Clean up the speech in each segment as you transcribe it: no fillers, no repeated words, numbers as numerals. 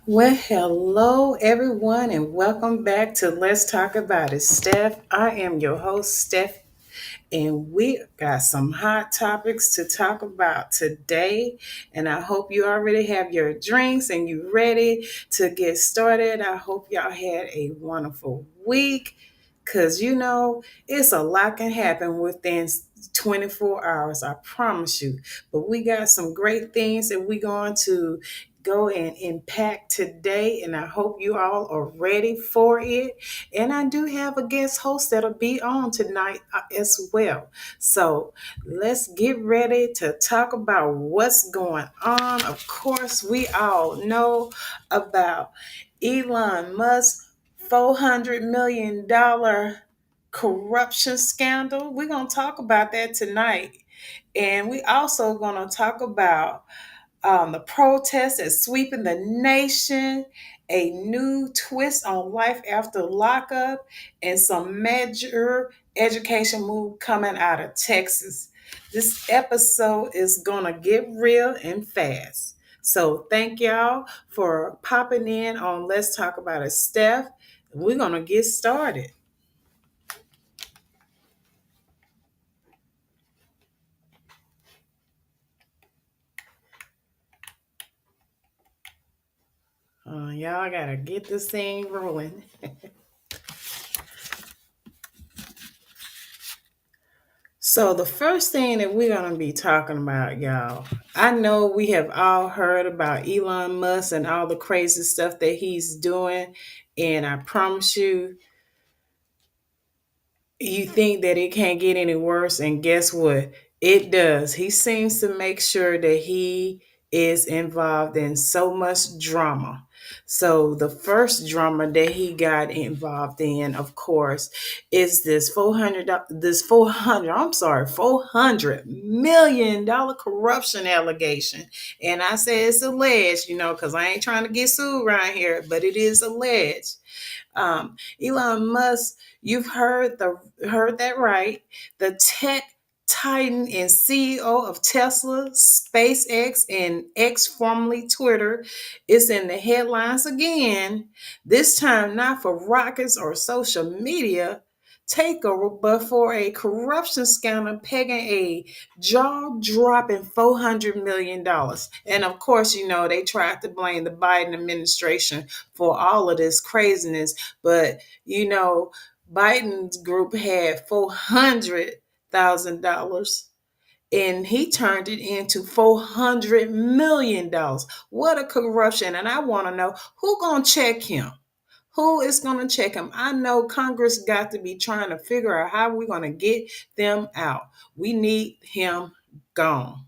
Well, hello everyone, and welcome back to Let's Talk About It, Steph. I am your host, Steph, and we got some hot topics to talk about today. And I hope you already have your drinks and you ready to get started. I hope y'all had a wonderful week. Cause it's a lot can happen within 24 hours, I promise you. But we got some great things that we're going to go and impact today, and I hope you all are ready for it. And I do have a guest host that'll be on tonight as well. So let's get ready to talk about what's going on. Of course, we all know about Elon Musk $400 million corruption scandal. We're going to talk about that tonight. And we also going to talk about the protests that's sweeping the nation, a new twist on life after lockup, and some major education move coming out of Texas. This episode is going to get real and fast. So thank y'all for popping in on Let's Talk About It, Steph. We're going to get started. Y'all got to get this thing rolling. So the first thing that we're gonna be talking about, y'all, I know we have all heard about Elon Musk and all the crazy stuff that he's doing, and I promise you, you think that it can't get any worse, and guess what? It does. He seems to make sure that he is involved in so much drama. So the first drama that he got involved in, of course, is $400 million corruption allegation. And I say it's alleged, because I ain't trying to get sued around here, but it is alleged. Elon Musk, you've heard that right. The tech titan and CEO of Tesla, SpaceX, and X, formerly Twitter, is in the headlines again. This time not for rockets or social media takeover, but for a corruption scandal pegging a jaw-dropping $400 million. And of course, they tried to blame the Biden administration for all of this craziness. But Biden's group had $400,000 and he turned it into $400 million. What a corruption. And I want to know who gonna check him. Who is going to check him? I know Congress got to be trying to figure out how we're going to get them out. We need him gone.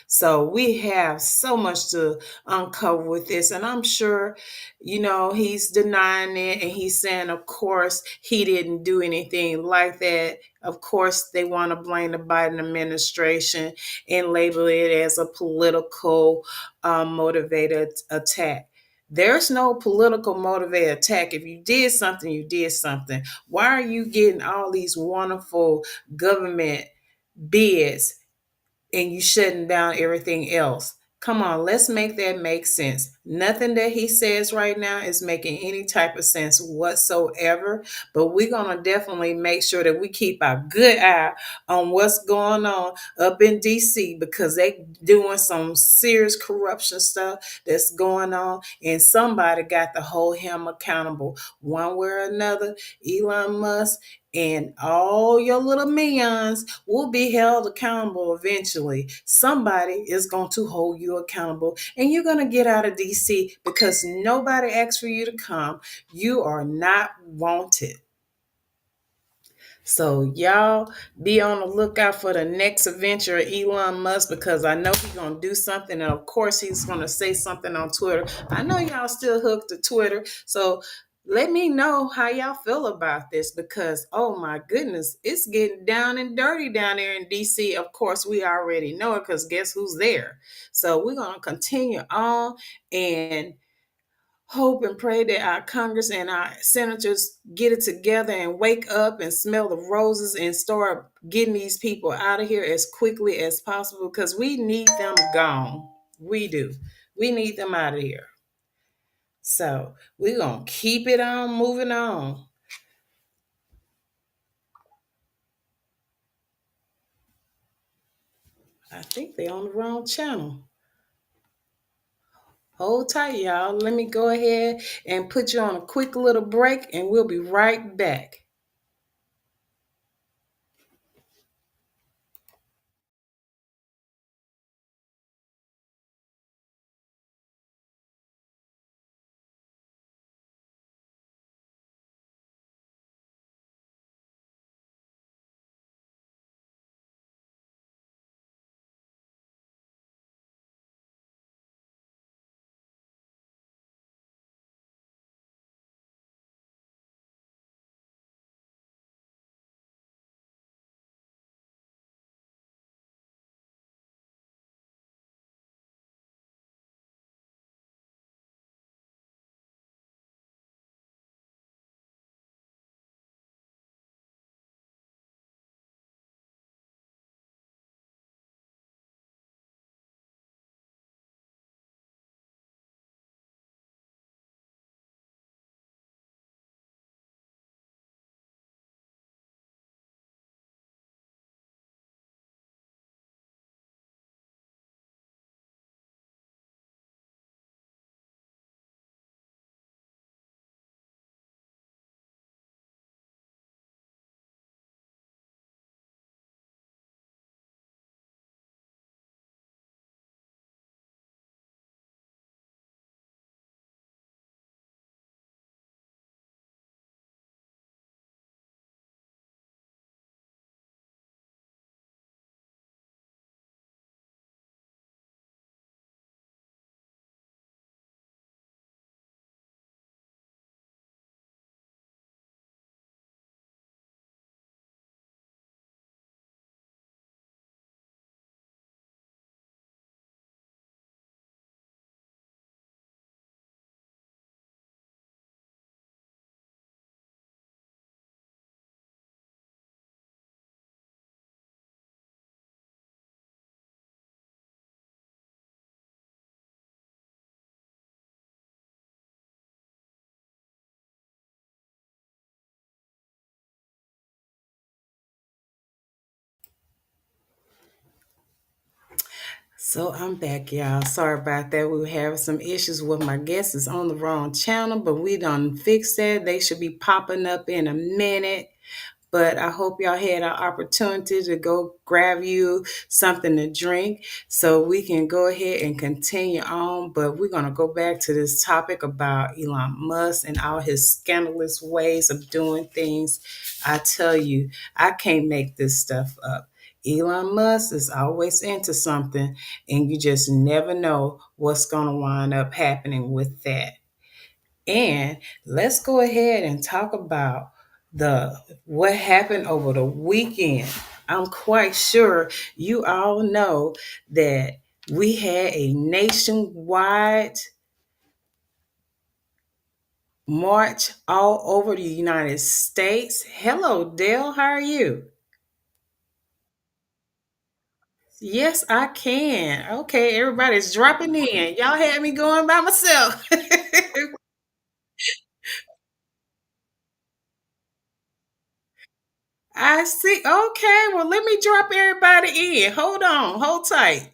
So we have so much to uncover with this. And I'm sure, he's denying it and he's saying, of course, he didn't do anything like that. Of course, they want to blame the Biden administration and label it as a political motivated attack. There's no political motivated attack. If you did something, you did something. Why are you getting all these wonderful government bids and you shutting down everything else? Come on, let's make that make sense. Nothing that he says right now is making any type of sense whatsoever, but we're going to definitely make sure that we keep a good eye on what's going on up in DC, because they doing some serious corruption stuff that's going on, and somebody got to hold him accountable one way or another. Elon Musk and all your little minions will be held accountable eventually. Somebody is going to hold you accountable, and you're going to get out of DC because nobody asked for you to come. You are not wanted. So y'all be on the lookout for the next adventure of Elon Musk, because I know he's gonna do something, and of course he's gonna say something on Twitter. I know y'all still hooked to Twitter, so let me know how y'all feel about this, because oh my goodness, it's getting down and dirty down there in DC. Of course, we already know it because guess who's there? So we're gonna continue on and hope and pray that our Congress and our senators get it together and wake up and smell the roses and start getting these people out of here as quickly as possible, because we need them gone. We do. We need them out of here. So we're gonna keep it on moving on. I think they're on the wrong channel. Hold tight, y'all. Let me go ahead and put you on a quick little break, and we'll be right back. So I'm back, y'all. Sorry about that. We were having some issues with my guests. It's on the wrong channel, but we done fixed that. They should be popping up in a minute. But I hope y'all had an opportunity to go grab you something to drink so we can go ahead and continue on. But we're going to go back to this topic about Elon Musk and all his scandalous ways of doing things. I tell you, I can't make this stuff up. Elon Musk is always into something, and you just never know what's going to wind up happening with that. And let's go ahead and talk about the what happened over the weekend. I'm quite sure you all know that we had a nationwide march all over the United States. Hello, Dale. How are you? Yes, I can. Okay, everybody's dropping in. Y'all had me going by myself. I see. Okay, well, let me drop everybody in. Hold on, hold tight.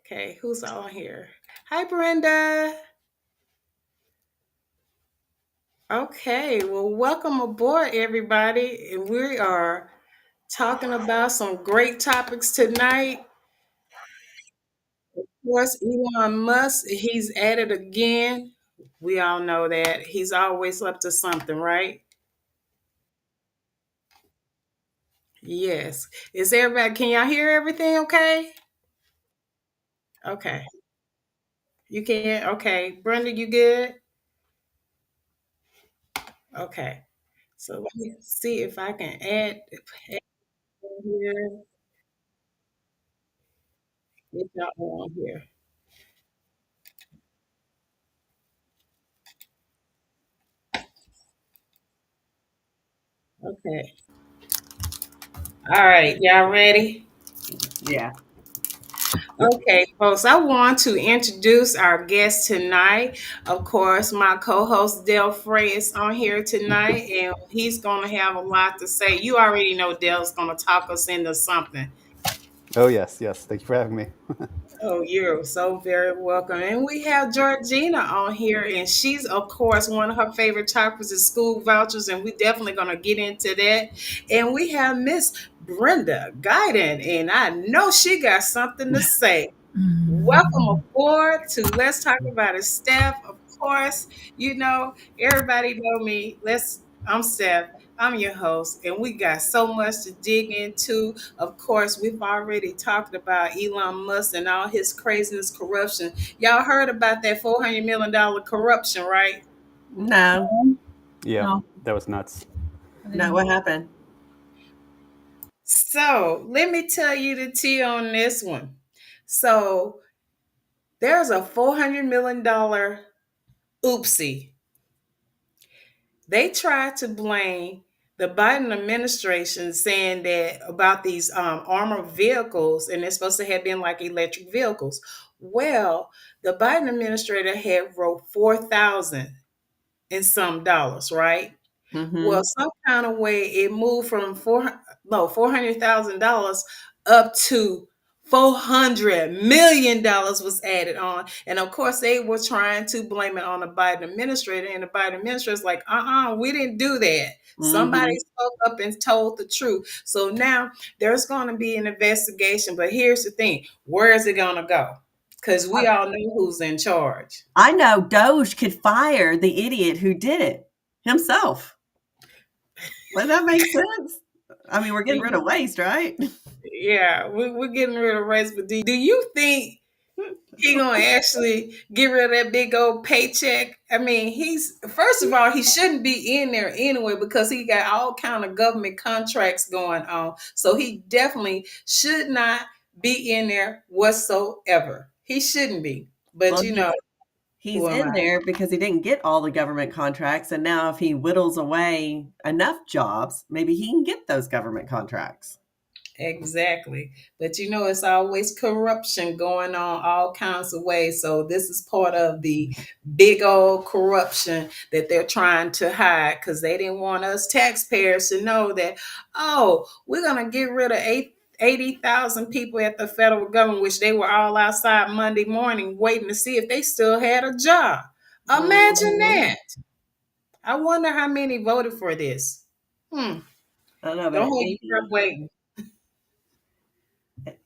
Okay, who's on here? Hi, Brenda. Okay, well, welcome aboard, everybody. And we are talking about some great topics tonight. Of course, Elon Musk, he's at it again. We all know that. He's always up to something, right? Yes. Is everybody, can y'all hear everything okay? Okay. You can? Okay. Brenda, you good? Okay. So let me see if I can add here. Get y'all on here. Okay. All right. Y'all ready? Yeah. Okay, folks, I want to introduce our guest tonight. Of course, my co host Del Frey is on here tonight, and he's going to have a lot to say. You already know Del's going to talk us into something. Oh, yes, yes. Thank you for having me. Oh, you're so very welcome. And we have Georgina on here, and she's, of course, one of her favorite topics is school vouchers, and we're definitely going to get into that. And we have Miss Brenda Guyton, and I know she got something to say. Welcome aboard to Let's Talk About It, Steph. Of course, you know, everybody know me. I'm Steph. I'm your host, and we got so much to dig into. Of course, we've already talked about Elon Musk and all his craziness, corruption. Y'all heard about that $400 million corruption, right? No, Yeah, no, that was nuts. no. What happened? So let me tell you the tea on this one. So there's a $400 million oopsie. They tried to blame the Biden administration, saying that about these armored vehicles, and they're supposed to have been like electric vehicles. Well, the Biden administrator had wrote 4,000 and some dollars, right? Mm-hmm. Well, some kind of way it moved from $400,000 up to $400 million was added on, and of course they were trying to blame it on the Biden administrator, and the Biden administrator is like, we didn't do that. Somebody Mm-hmm. spoke up and told the truth. So now there's going to be an investigation, but here's the thing: where is it going to go? Because we all know who's in charge. I know Doge could fire the idiot who did it himself. Does that make sense? I mean, we're getting rid of waste, right? Yeah, we're getting rid of race, but do you think he gonna actually get rid of that big old paycheck? I mean, he's first of all, he shouldn't be in there anyway because he got all kind of government contracts going on. So he definitely should not be in there whatsoever. He shouldn't be. But Well, you know, he's who am in I? there because he didn't get all the government contracts, and now if he whittles away enough jobs, maybe he can get those government contracts. Exactly. But you know, it's always corruption going on all kinds of ways. So this is part of the big old corruption that they're trying to hide because they didn't want us taxpayers to know that, oh, we're going to get rid of 80,000 people at the federal government, which they were all outside Monday morning waiting to see if they still had a job. Imagine Mhm. that. I wonder how many voted for this. Hmm. I don't know, but Don't hold your breath waiting.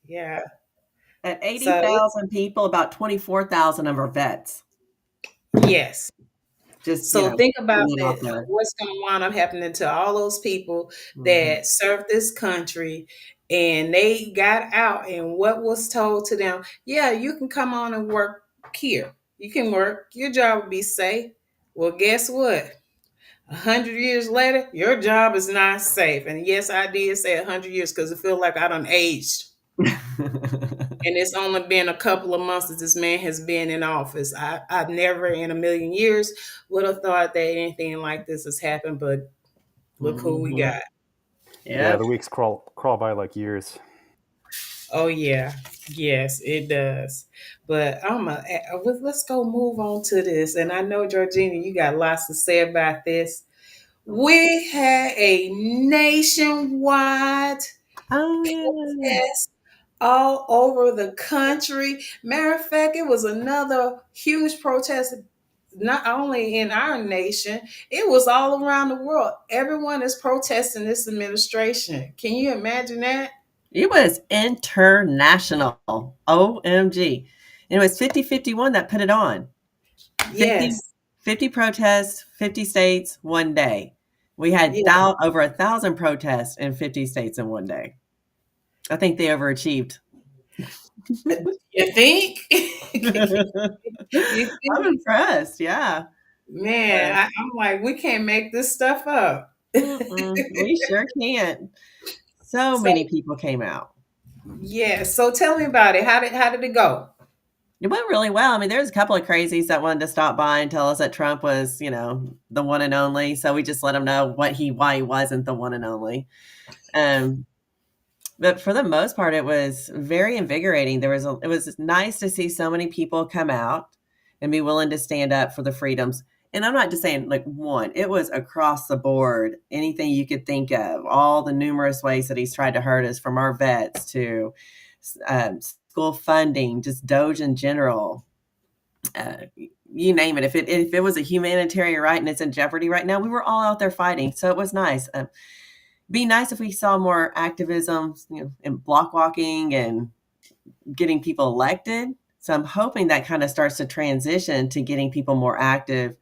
Yeah. at So it's 80,000 people, about 24,000 of them are vets. yes. Just, So think about putting it out that. there. What's going to wind up happening to all those people Mhm. that served this country and they got out and what was told to them? Yeah, you can come on and work here. You can work. Your job will be safe. Well, guess what? 100 years later, your job is not safe. And yes, I did say 100 years because it feels like I done aged. And it's only been a couple of months that this man has been in office. I've never in a million years would have thought that anything like this has happened, but look who we Mhm. got. Yeah, Yep. the weeks crawl by like years. Oh yeah, yes, it does. But let's go move on to this. And I know Georgina, you got lots to say about this. We had a nationwide Oh, yeah. protest all over the country. Matter of fact, it was another huge protest, not only in our nation, it was all around the world. Everyone is protesting this administration. Can you imagine that? It was international. OMG. And it was 50-51 that put it on. 50, Yes. 50 protests, 50 states, one day. We had Yeah. over 1,000 protests in 50 states in one day. I think they overachieved. You think? You I'm think? impressed. Yeah. Man, Uh, I'm like, we can't make this stuff up. we sure can't. So So many people came out. yeah. So tell me about it. How did it go? It went really well. I mean, there's a couple of crazies that wanted to stop by and tell us that Trump was, the one and only. So we just let him know why he wasn't the one and only. Um, But for the most part, it was very invigorating. It was nice to see so many people come out and be willing to stand up for the freedoms. And I'm not just saying like one, it was across the board, anything you could think of, all the numerous ways that he's tried to hurt us, from our vets to school funding, just Doge in general. You name it. If it was a humanitarian right and it's in jeopardy right now, we were all out there fighting. So it was nice. Be nice if we saw more activism, and block walking and getting people elected. So I'm hoping that kind of starts to transition to getting people more active,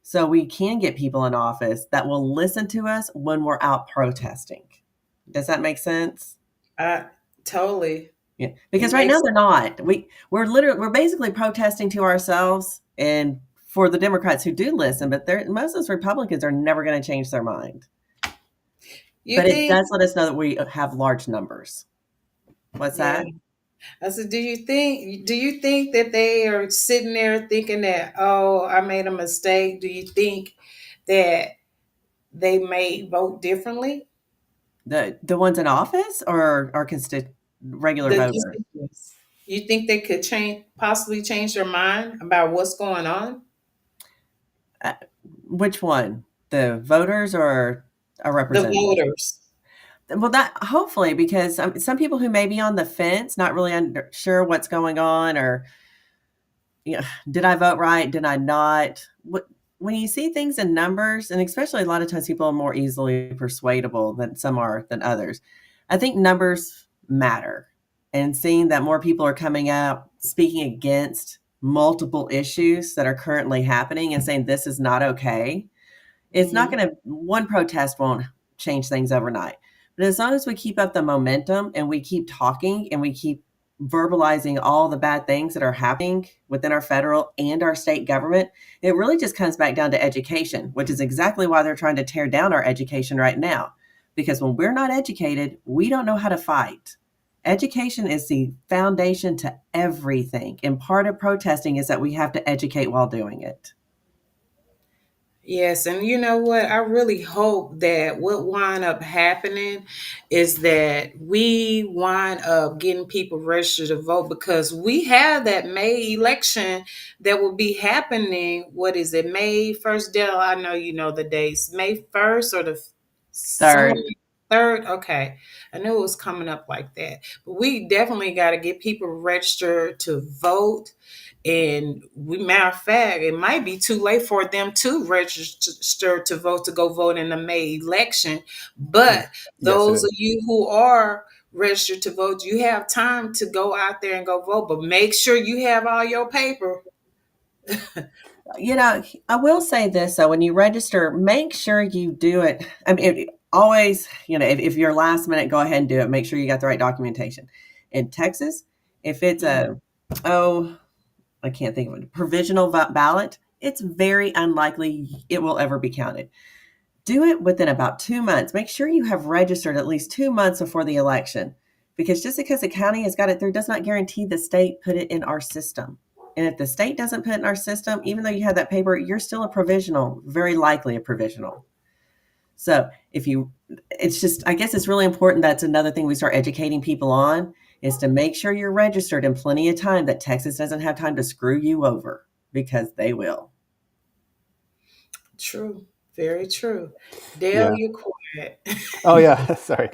so we can get people in office that will listen to us when we're out protesting. Does that make sense? I totally. Yeah, It because right now makes they're not. We're basically protesting to ourselves and for the Democrats who do listen, but most of those Republicans are never going to change their mind. you But it think. does let us know that we have large numbers. What's Yeah. that? I said, do you think that they are sitting there thinking that, oh, I made a mistake? Do you think that they may vote differently? The ones in office or our regular The voters? constituents. You think they could possibly change their mind about what's going on? Uh, which one? The voters or our The representatives? voters. Well, that hopefully, because some people who may be on the fence, not really sure what's going on, or did I vote right? Did I not? When you see things in numbers, and especially a lot of times people are more easily persuadable than some are than others. I think numbers matter, and seeing that more people are coming out speaking against multiple issues that are currently happening and saying this is not okay. It's not Mhm. going to, one protest won't change things overnight. But as long as we keep up the momentum and we keep talking and we keep verbalizing all the bad things that are happening within our federal and our state government, it really just comes back down to education, which is exactly why they're trying to tear down our education right now. Because when we're not educated, we don't know how to fight. Education is the foundation to everything. And part of protesting is that we have to educate while doing it. Yes, and you know what? I really hope that what wind up happening is that we wind up getting people registered to vote, because we have that May election that will be happening. What is it? May 1st, Dell? I know you know the dates. May 1st or the somewhere Third, 3rd? Okay. I knew it was coming up like that. But we definitely got to get people registered to vote. And matter of fact, it might be too late for them to register to vote, to go vote in the May election. But Yes, it those of is. you who are registered to vote, you have time to go out there and go vote. But make sure you have all your paper. I will say this though: when you register, make sure you do it. I mean, always, if you're last minute, go ahead and do it. Make sure you got the right documentation. In Texas, if it's Mhm. oh, I can't think of it, provisional ballot, it's very unlikely it will ever be counted. Do it within about 2 months. Make sure you have registered at least 2 months before the election, because just because the county has got it through does not guarantee the state put it in our system. And if the state doesn't put it in our system, even though you have that paper, you're still a provisional, very likely a provisional. So it's just, I guess it's really important. That's another thing we start educating people on, is to make sure you're registered in plenty of time, that Texas doesn't have time to screw you over, because they will. True. Very true. Dale, Yeah. you're quiet. Oh yeah, sorry.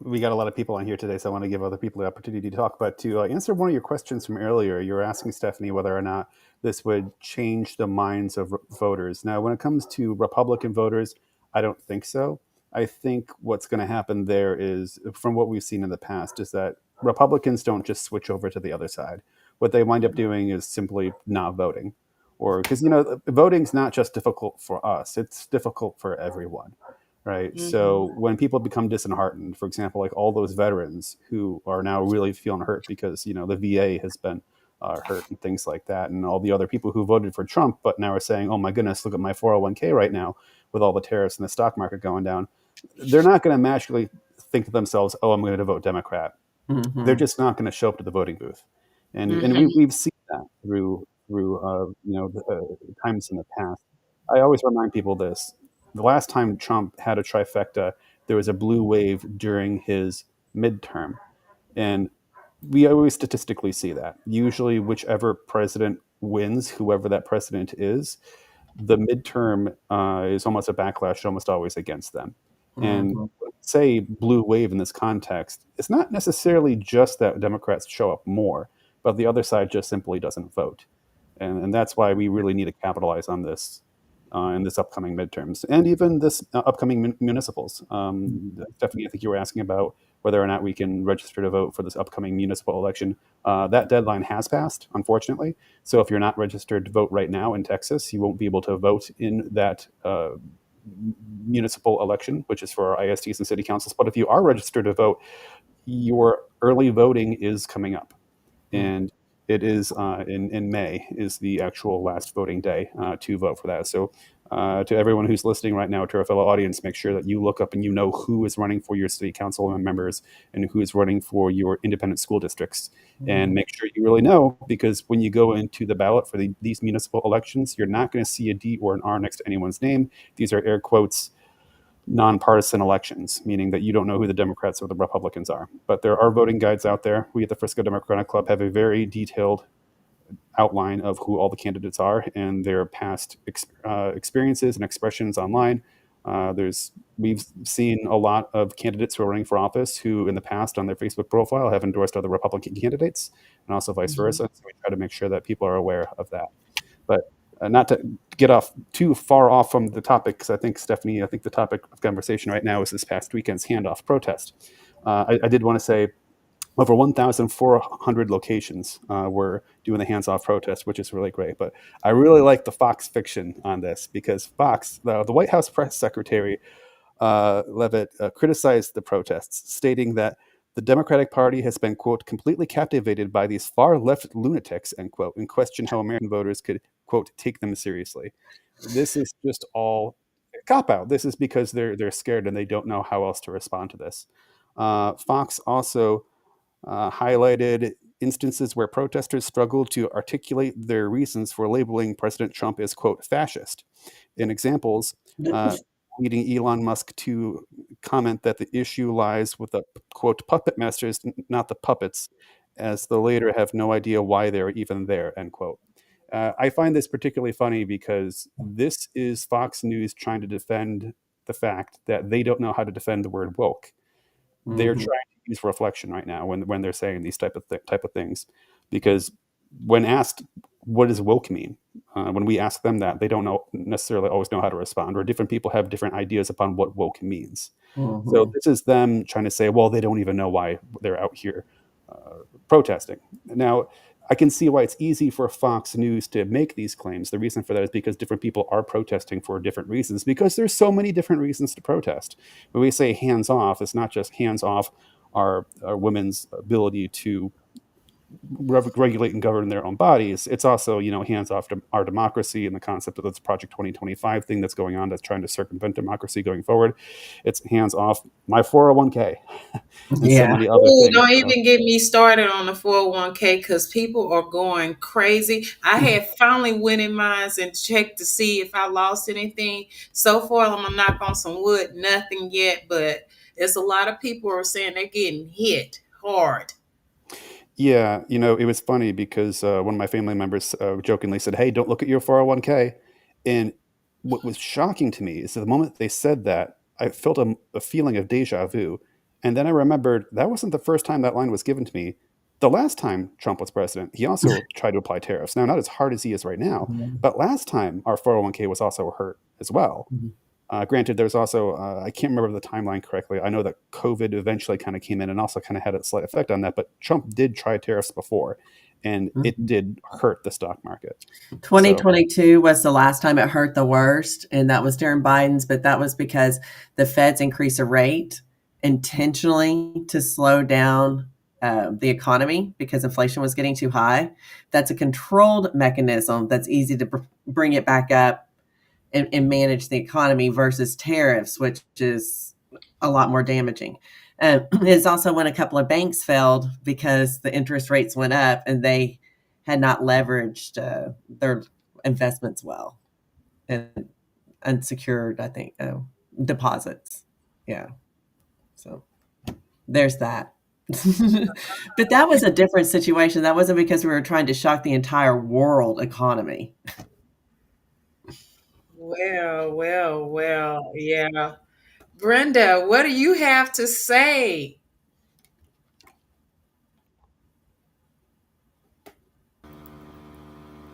We got a lot of people on here today, so I want to give other people the opportunity to talk. But to answer one of your questions from earlier, you were asking Stephanie whether or not this would change the minds of voters. Now, when it comes to Republican voters, I don't think so. I think what's going to happen there is, from what we've seen in the past, is that Republicans don't just switch over to the other side. What they wind up doing is simply not voting, or because voting's not just difficult for us; it's difficult for everyone, right? Mhm. So when people become disheartened, for example, like all those veterans who are now really feeling hurt because the VA has been hurt and things like that, and all the other people who voted for Trump but now are saying, "Oh my goodness, look at my 401k right now with all the tariffs and the stock market going down," they're not going to magically think to themselves, "Oh, I'm going to vote Democrat." They're Mm-hmm. just not going to show up to the voting booth, and Mhm. we've seen that through the times in the past. I always remind people this: the last time Trump had a trifecta, there was a blue wave during his midterm. And we always statistically see that. Usually, whichever president wins, whoever that president is, the midterm is almost a backlash, almost always against them. And Mhm. say blue wave in this context, it's not necessarily just that Democrats show up more, but the other side just simply doesn't vote. And that's why we really need to capitalize on this in this upcoming midterms and even this upcoming municipals. Stephanie, I think you were asking about whether or not we can register to vote for this upcoming municipal election. That deadline has passed, unfortunately. So if you're not registered to vote right now in Texas, you won't be able to vote in that municipal election, which is for our ISTs and city councils. But if you are registered to vote, your early voting is coming up, and it is in May is the actual last voting day to vote for that. So to everyone who's listening right now, to our fellow audience, make sure that you look up and you know who is running for your city council members and who is running for your independent school districts. And Mhm. make sure you really know, because when you go into the ballot for these municipal elections, you're not going to see a D or an R next to anyone's name. These are air quotes nonpartisan elections, meaning that you don't know who the Democrats or the Republicans are. But there are voting guides out there. We at the Frisco Democratic Club have a very detailed outline of who all the candidates are and their past experiences and expressions online. We've seen a lot of candidates who are running for office who, in the past, on their Facebook profile, have endorsed other Republican candidates, and also vice Mhm. versa. So we try to make sure that people are aware of that. But not to get off too far off from the topic, because I think, Stephanie, I think the topic of conversation right now is this past weekend's handoff protest. I did want to say over 1,400 locations were doing the hands-off protest, which is really great. But I really like the Fox fiction on this, because Fox, the White House press secretary, Levitt, criticized the protests, stating that the Democratic Party has been, quote, completely captivated by these far left lunatics, end quote, and question how American voters could, quote, take them seriously. This is just all a cop out. This is because they're scared and they don't know how else to respond to this. Fox also highlighted instances where protesters struggled to articulate their reasons for labeling President Trump as, quote, fascist. In examples, leading Elon Musk to comment that the issue lies with the, quote, puppet masters, not the puppets, as the latter have no idea why they're even there, end quote. I find this particularly funny because this is Fox News trying to defend the fact that they don't know how to defend the word woke. They're Mhm. trying to use reflection right now when they're saying these type of things, because when asked what does woke mean, when we ask them that, they don't know necessarily always know how to respond, or different people have different ideas upon what woke means. So Mhm. this is them trying to say, well, they don't even know why they're out here protesting. Now, I can see why it's easy for Fox News to make these claims. The reason for that is because different people are protesting for different reasons, because there's so many different reasons to protest. When we say hands off, it's not just hands off our women's ability to regulate and govern their own bodies. It's also, hands off to our democracy and the concept of this Project 2025 thing that's going on that's trying to circumvent democracy going forward. It's hands off my 401k and so Yeah. many other Ooh, things. don't So, even get me started on the 401k because people are going crazy. I had finally went in mine and checked to see if I lost anything. So far, I'm gonna knock on some wood, nothing yet, but it's a lot of people are saying they're getting hit hard. yeah, it was funny because one of my family members jokingly said, "Hey, don't look at your 401k." And what was shocking to me is that the moment they said that, I felt a feeling of deja vu. And then I remembered that wasn't the first time that line was given to me. The last time Trump was president, he also tried to apply tariffs. Now, not as hard as he is right now, Mhm. but last time our 401k was also hurt as well. Mhm. Granted, there's also, I can't remember the timeline correctly. I know that COVID eventually kind of came in and also kind of had a slight effect on that, but Trump did try tariffs before, and it Mhm. did hurt the stock market. So, 2022 was the last time it hurt the worst, and that was during Biden's, but that was because the Feds increased the rate intentionally to slow down the economy because inflation was getting too high. That's a controlled mechanism that's easy to bring it back up and manage the economy versus tariffs, which is a lot more damaging. It's also when a couple of banks failed because the interest rates went up and they had not leveraged their investments well and unsecured, I think, deposits. Yeah. So. There's that. But that was a different situation. That wasn't because we were trying to shock the entire world economy. Well, well, well, yeah. Brenda, what do you have to say?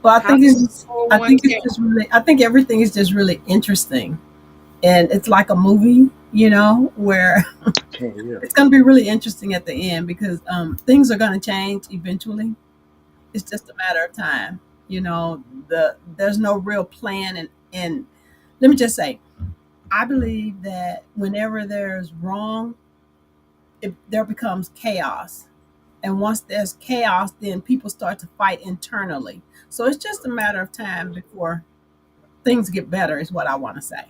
Well, How's the I think 401k? it's just really, I think everything is just really interesting. And it's like a movie, where Oh yeah. it's going to be really interesting at the end because things are going to change eventually. It's just a matter of time. There's no real plan. And let me just say, I believe that whenever there's wrong, there becomes chaos. And once there's chaos, then people start to fight internally. So it's just a matter of time before things get better, is what I want to say.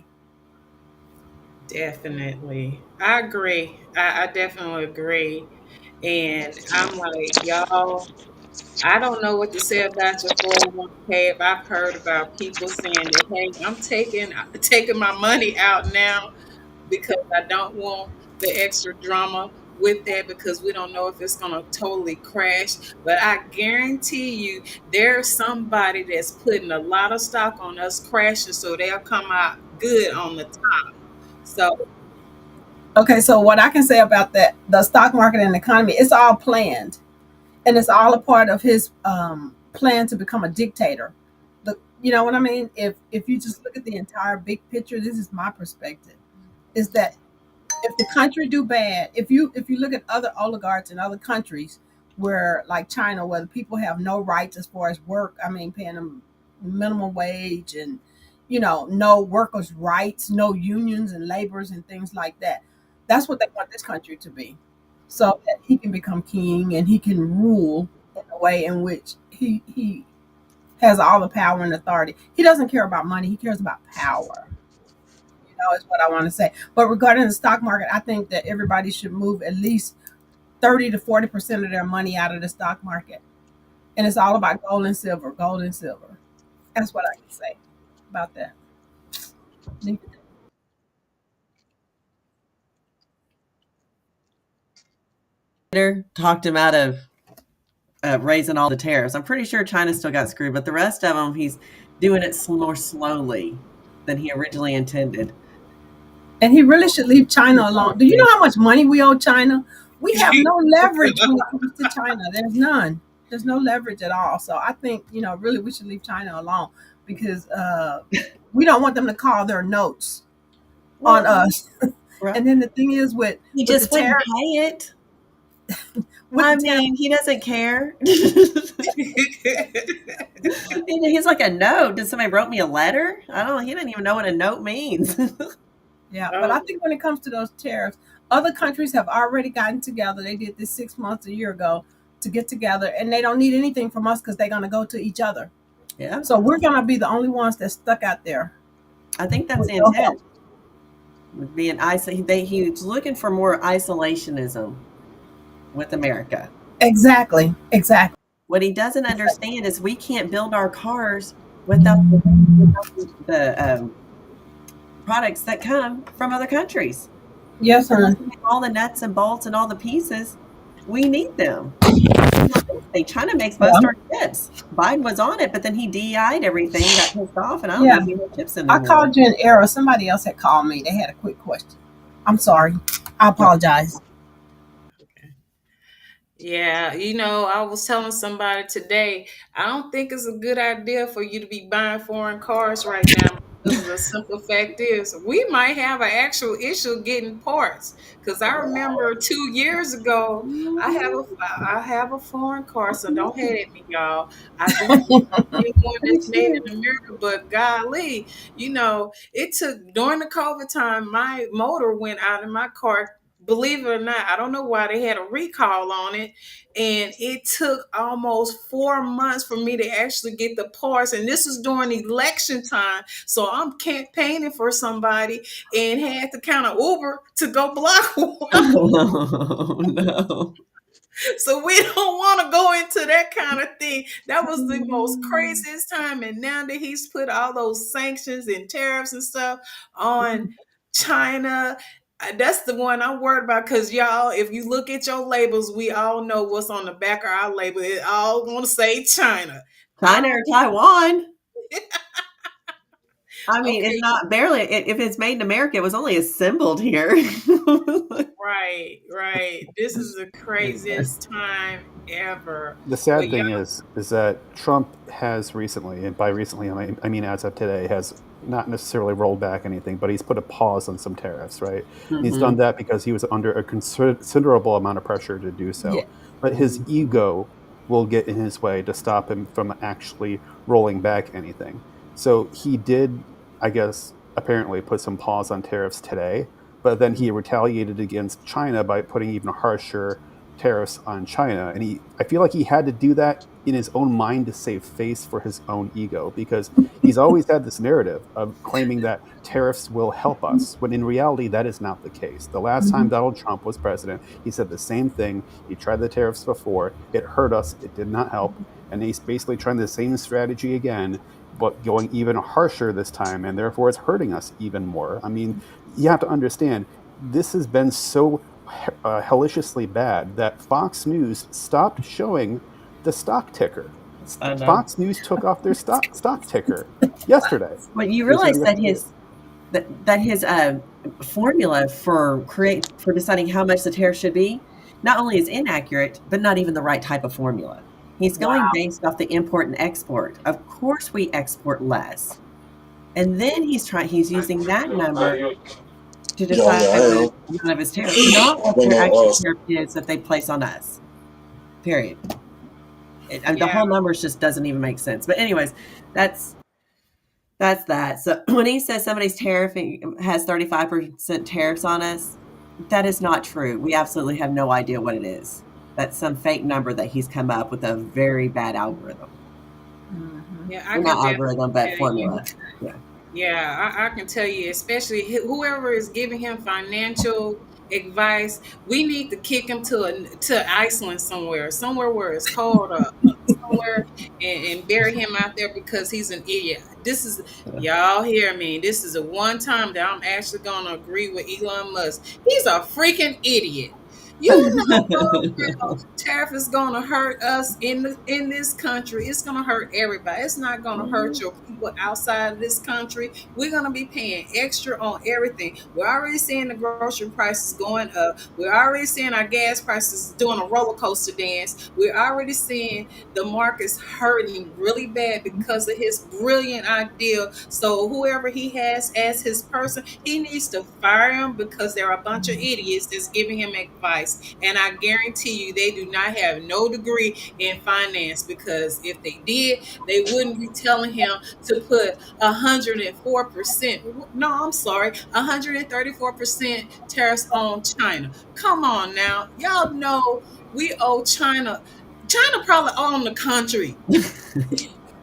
Definitely. I agree. I definitely agree. And I'm like, y'all, I don't know what to say about your 401k. If I've heard about people saying that, hey, I'm taking my money out now because I don't want the extra drama with that because we don't know if it's going to totally crash. But I guarantee you, there's somebody that's putting a lot of stock on us crashing so they'll come out good on the top. So, Okay, so what I can say about that, the stock market and economy, it's all planned, and it's all a part of his plan to become a dictator. You know what I mean? If you just look at the entire big picture, this is my perspective. Is that if the country do bad, if you look at other oligarchs in other countries where like China, where the people have no rights as far as work, I mean paying them minimum wage and no workers' rights, no unions and laborers and things like that. That's what they want this country to be. So that he can become king and he can rule in a way in which he has all the power and authority. He doesn't care about money, he cares about power. Is what I want to say. But regarding the stock market, I think that everybody should move at least 30 to 40% of their money out of the stock market. And it's all about gold and silver, gold and silver. That's what I can say about that. Talked him out of raising all the tariffs. I'm pretty sure China still got screwed, but the rest of them, he's doing it more slowly than he originally intended. And he really should leave China alone. Do you know how much money we owe China? We have no leverage when it comes to China. There's none. There's no leverage at all. So I think, really we should leave China alone because we don't want them to call their notes on Well, us. right. And then the thing is He with the just wouldn't tariff, pay it. with I the tariff. mean, he doesn't care. He's like a note. Did somebody wrote me a letter? I don't know. He doesn't even know what a note means. Yeah, but I oh, think when it comes to those tariffs, other countries have already gotten together. They did this 6 months, a year ago, to get together, and they don't need anything from us because they're going to go to each other. Yeah, So we're going to be the only ones that's stuck out there I think that's with the no help. intent. Would be an He's looking for more isolationism with America. Exactly, exactly. What he doesn't understand is we can't build our cars without the products that come from other countries. Yes, For us hon. to make all the nuts and bolts and all the pieces, we need them. China makes most Yeah, of our chips. Biden was on it, but then he DEI'd everything, got pissed off, and I don't know yeah. if he has chips I anymore. called you in error. Somebody else had called me. They had a quick question. I'm sorry. I apologize. yeah. I was telling somebody today, I don't think it's a good idea for you to be buying foreign cars right now because the simple fact is we might have an actual issue getting parts. Because I remember 2 years ago, I have a foreign car, so don't hate at me, y'all. I do have one Me that's made too. in America, but golly, it took during the COVID time, my motor went out in my car. Believe it or not, I don't know why they had a recall on it. And it took almost 4 months for me to actually get the parts. And this was during election time. So I'm campaigning for somebody and had to kind of Uber to go block one. Oh, no. So we don't want to go into that kind of thing. That was the most craziest time. And now that he's put all those sanctions and tariffs and stuff on China, That's the one I'm worried about because y'all, if you look at your labels, we all know what's on the back of our label. It all gonna say China. I China or Taiwan. I mean, it's okay, not barely. If it's made in America, it was only assembled here. right. This is the Anyway. craziest time ever. The But sad yeah, thing is that Trump has recently, and by recently I mean as of today, has not necessarily rolled back anything, but he's put a pause on some tariffs, right? And he's done Mhm. that because he was under a considerable amount of pressure to do Yeah. so. But his ego will get in his way to stop him from actually rolling back anything. So he did, I guess, apparently put some pause on tariffs today, but then he retaliated against China by putting even harsher tariffs on China. And I feel like he had to do that in his own mind to save face for his own ego, because he's always had this narrative of claiming that tariffs will help us, when in reality, that is not the case. The last time Mhm. Donald Trump was president, he said the same thing. He tried the tariffs before, it hurt us, it did not help. And he's basically trying the same strategy again, but going even harsher this time, and therefore it's hurting us even more. I mean, you have to understand, this has been so hellishly bad that Fox News stopped showing the stock ticker. I know. Fox News took off their stock ticker yesterday. But you They said realize that his formula for deciding how much the tariff should be not only is inaccurate, but not even the right type of formula. He's going Wow. based off the import and export. Of course, we export less, and then he's using that number to Yeah, decide I the am. amount of his tariff, not what Waiting their on actual us. tariff is that they place on us. Period. The yeah, whole numbers just doesn't even make sense. But anyways, that's that. So when he says somebody's tariff has 35% tariffs on us, that is not true. We absolutely have no idea what it is. That's some fake number that he's come up with a very bad algorithm. Mhm. yeah. I Well, can not definitely algorithm, but tell you. formula. Yeah. Yeah, I can tell you, especially whoever is giving him financial advice, we need to kick him to Iceland somewhere where it's cold, somewhere, and bury him out there because he's an idiot. This is y'all hear me. This is the one time that I'm actually gonna agree with Elon Musk. He's a freaking idiot. You know tariff is gonna hurt us in this country. It's gonna hurt everybody. It's not gonna hurt your people outside of this country. We're gonna be paying extra on everything. We're already seeing the grocery prices going up. We're already seeing our gas prices doing a roller coaster dance. We're already seeing the market's hurting really bad because of his brilliant idea. So whoever he has as his person, he needs to fire him because there are a bunch of idiots that's giving him advice. And I guarantee you, they do not have no degree in finance because if they did, they wouldn't be telling him to put 104%. No, I'm sorry, 134% tariffs on China. Come on now. Y'all know we owe China. China probably own the country.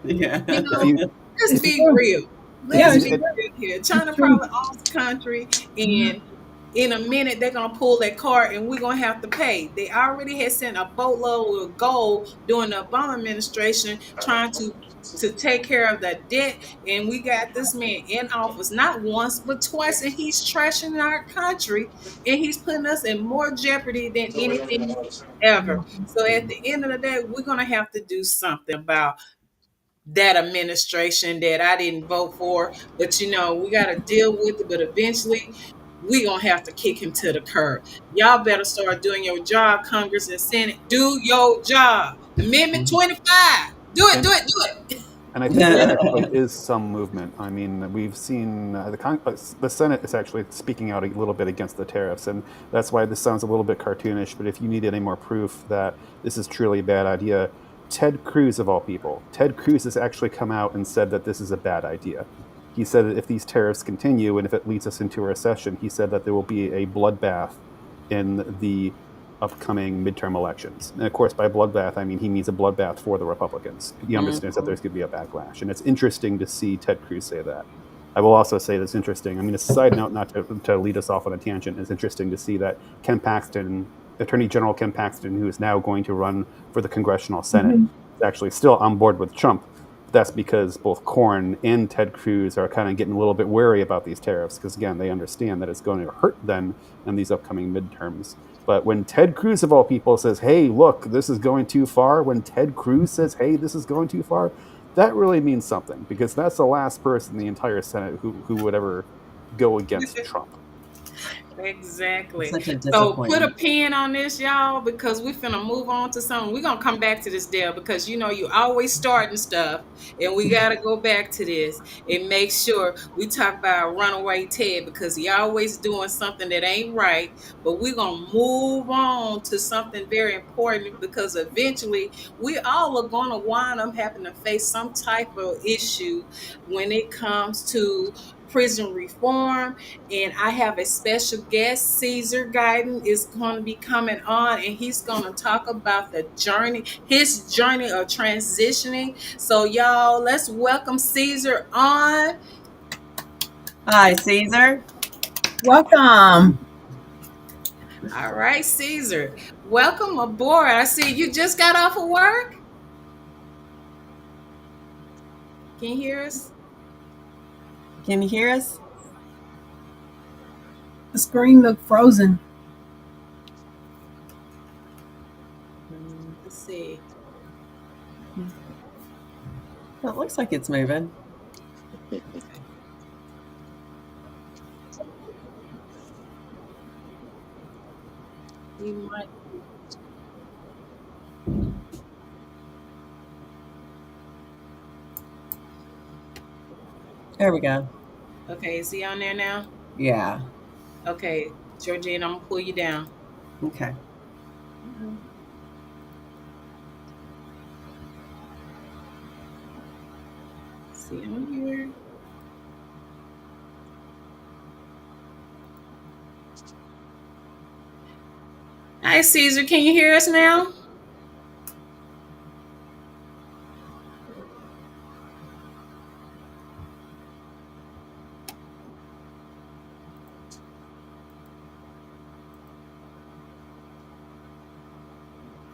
Yeah. You If know, you let's It's be true. real. Yeah, Let's it's be it, true. real here. It's China true. probably owns the country, Mhm. and in a minute they're gonna pull that card, and we're gonna have to pay. They already had sent a boatload of gold during the Obama administration, trying to take care of the debt, and we got this man in office not once but twice, and he's trashing our country, and he's putting us in more jeopardy than anything ever. So at the end of the day, we're gonna have to do something about that administration that I didn't vote for. But we got to deal with it. But eventually, we gonna have to kick him to the curb. Y'all better start doing your job, Congress and Senate. Do your job. Amendment 25. Do it. Do and it. Do it. and I think there actually is some movement. I mean, we've seen the Senate is actually speaking out a little bit against the tariffs, and that's why this sounds a little bit cartoonish. But if you need any more proof that this is truly a bad idea, Ted Cruz of all people, Ted Cruz has actually come out and said that this is a bad idea. He said that if these tariffs continue and if it leads us into a recession, he said that there will be a bloodbath in the upcoming midterm elections. And of course, by bloodbath, I mean he means a bloodbath for the Republicans. He understands that there's going to be a backlash. And it's interesting to see Ted Cruz say that. I will also say that's interesting. I mean, a side note, not to lead us off on a tangent, it's interesting to see that Ken Paxton, Attorney General Ken Paxton, who is now going to run for the Congressional Senate, Mhm. is actually still on board with Trump. that's because both Corn and Ted Cruz are kind of getting a little bit wary about these tariffs because, again, they understand that it's going to hurt them in these upcoming midterms. But when Ted Cruz, of all people, says, hey, look, this is going too far, when Ted Cruz says, hey, this is going too far, that really means something, because that's the last person in the entire Senate who would ever go against Trump. It's Exactly. such a So put a disappointment. pin on this, y'all, because we finna move on to something. We're gonna come back to this, Dale, because you know you always starting stuff, and we gotta go back to this and make sure we talk about runaway Ted because he always doing something that ain't right. But we're gonna move on to something very important because eventually we all are gonna wind up having to face some type of issue when it comes to prison reform. And I have a special guest, Caesar Guyton, is going to be coming on, and he's going to talk about his journey of transitioning. So, y'all, let's welcome Caesar on. Hi, Caesar. Welcome. All right, Caesar, welcome aboard. I see you just got off of work. Can you hear us? Can you hear us? The screen looked frozen. Let's see. Well, it looks like it's moving. Okay. We might. There we go. Okay, is he on there now? Yeah. Okay, Georgine, I'm gonna pull you down. Okay. See on here. Hi, Caesar. Can you hear us now?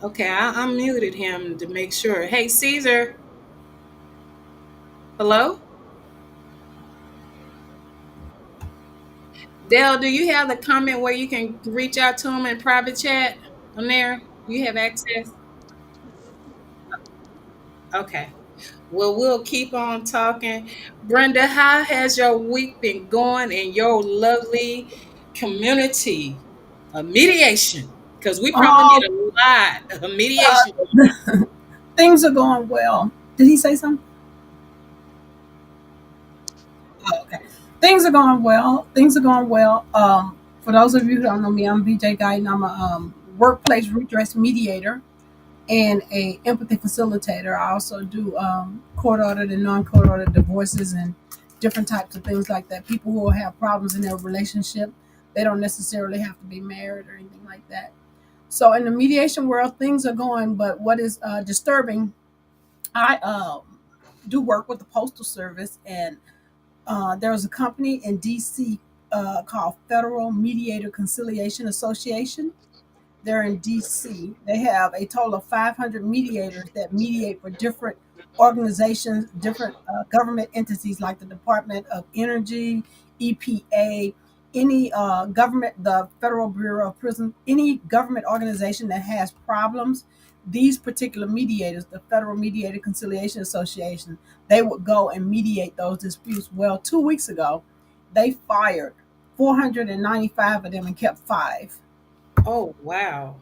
Okay, I unmuted him to make sure. Hey, Caesar. Hello? Dale, do you have the comment where you can reach out to him in private chat on there? You have access? Okay. Well, we'll keep on talking. Brenda, how has your week been going in your lovely community of mediation? Because we probably need Um, a lot of mediation. uh, things are going well. Did he say something? Oh, okay. Things are going well. Things are going well. For those of you who don't know me, I'm VJ Guyton. I'm a workplace redress mediator and a empathy facilitator. I also do court ordered and non-court ordered divorces and different types of things like that. People who have problems in their relationship, they don't necessarily have to be married or anything like that. So in the mediation world, things are going. But what is disturbing, I do work with the Postal Service, and there was a company in DC called Federal Mediator Conciliation Association. They're in DC. They have a total of 500 mediators that mediate for different organizations, different government entities like the Department of Energy, EPA, any government, the Federal Bureau of Prisons, any government organization that has problems. These particular mediators, the Federal Mediator Conciliation Association, they would go and mediate those disputes. Well, 2 weeks ago, they fired 495 of them and kept five. Oh, wow.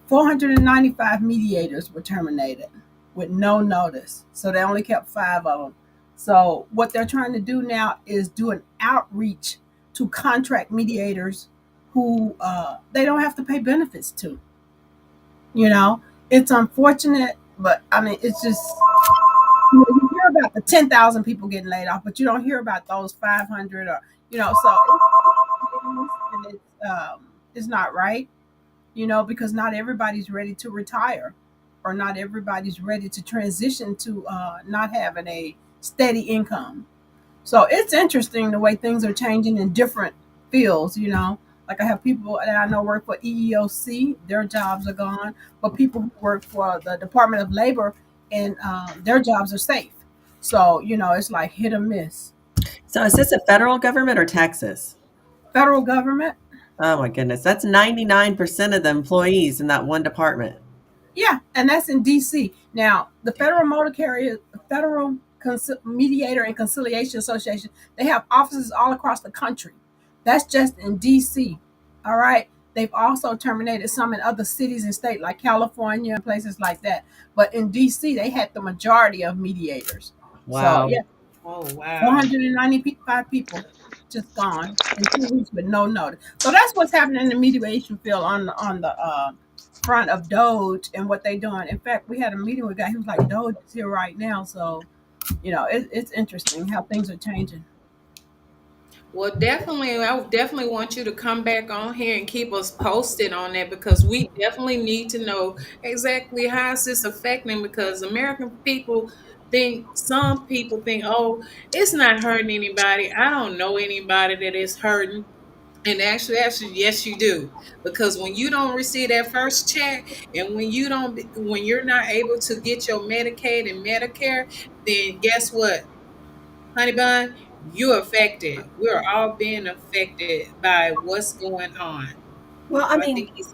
495 mediators were terminated with no notice. So they only kept five of them. So what they're trying to do now is do an outreach to contract mediators who they don't have to pay benefits to. You know, it's unfortunate, but I mean, it's just, you hear about the 10,000 people getting laid off, but you don't hear about those 500 or, so and it's not right, because not everybody's ready to retire or not everybody's ready to transition to not having a steady income. So it's interesting the way things are changing in different fields. Like I have people that I know work for EEOC, their jobs are gone, but people who work for the Department of Labor and their jobs are safe. So, it's like hit or miss. So is this a federal government or Texas? Federal government. Oh my goodness. That's 99% of the employees in that one department. Yeah, and that's in D.C. Now, the Federal Motor Carrier, Federal Mediator and Conciliation Association, they have offices all across the country. That's just in D.C. All right. They've also terminated some in other cities and states like California and places like that. But in D.C., they had the majority of mediators. So, Wow. yeah, Oh wow. 495 people just gone in 2 weeks with no notice. So that's what's happening in the mediation field on the front of Doge and what they doing. In fact, we had a meeting with a guy. He was like, Doge is here right now. So it's interesting how things are changing. Well, definitely, I would definitely want you to come back on here and keep us posted on that because we definitely need to know exactly how is this affecting because American people some people think, oh, it's not hurting anybody. I don't know anybody that is hurting. And actually, yes, you do. Because when you don't receive that first check, and when you're not able to get your Medicaid and Medicare, then guess what? Honey bun, you're affected. We're all being affected by what's going on. Well, I So I mean, think it's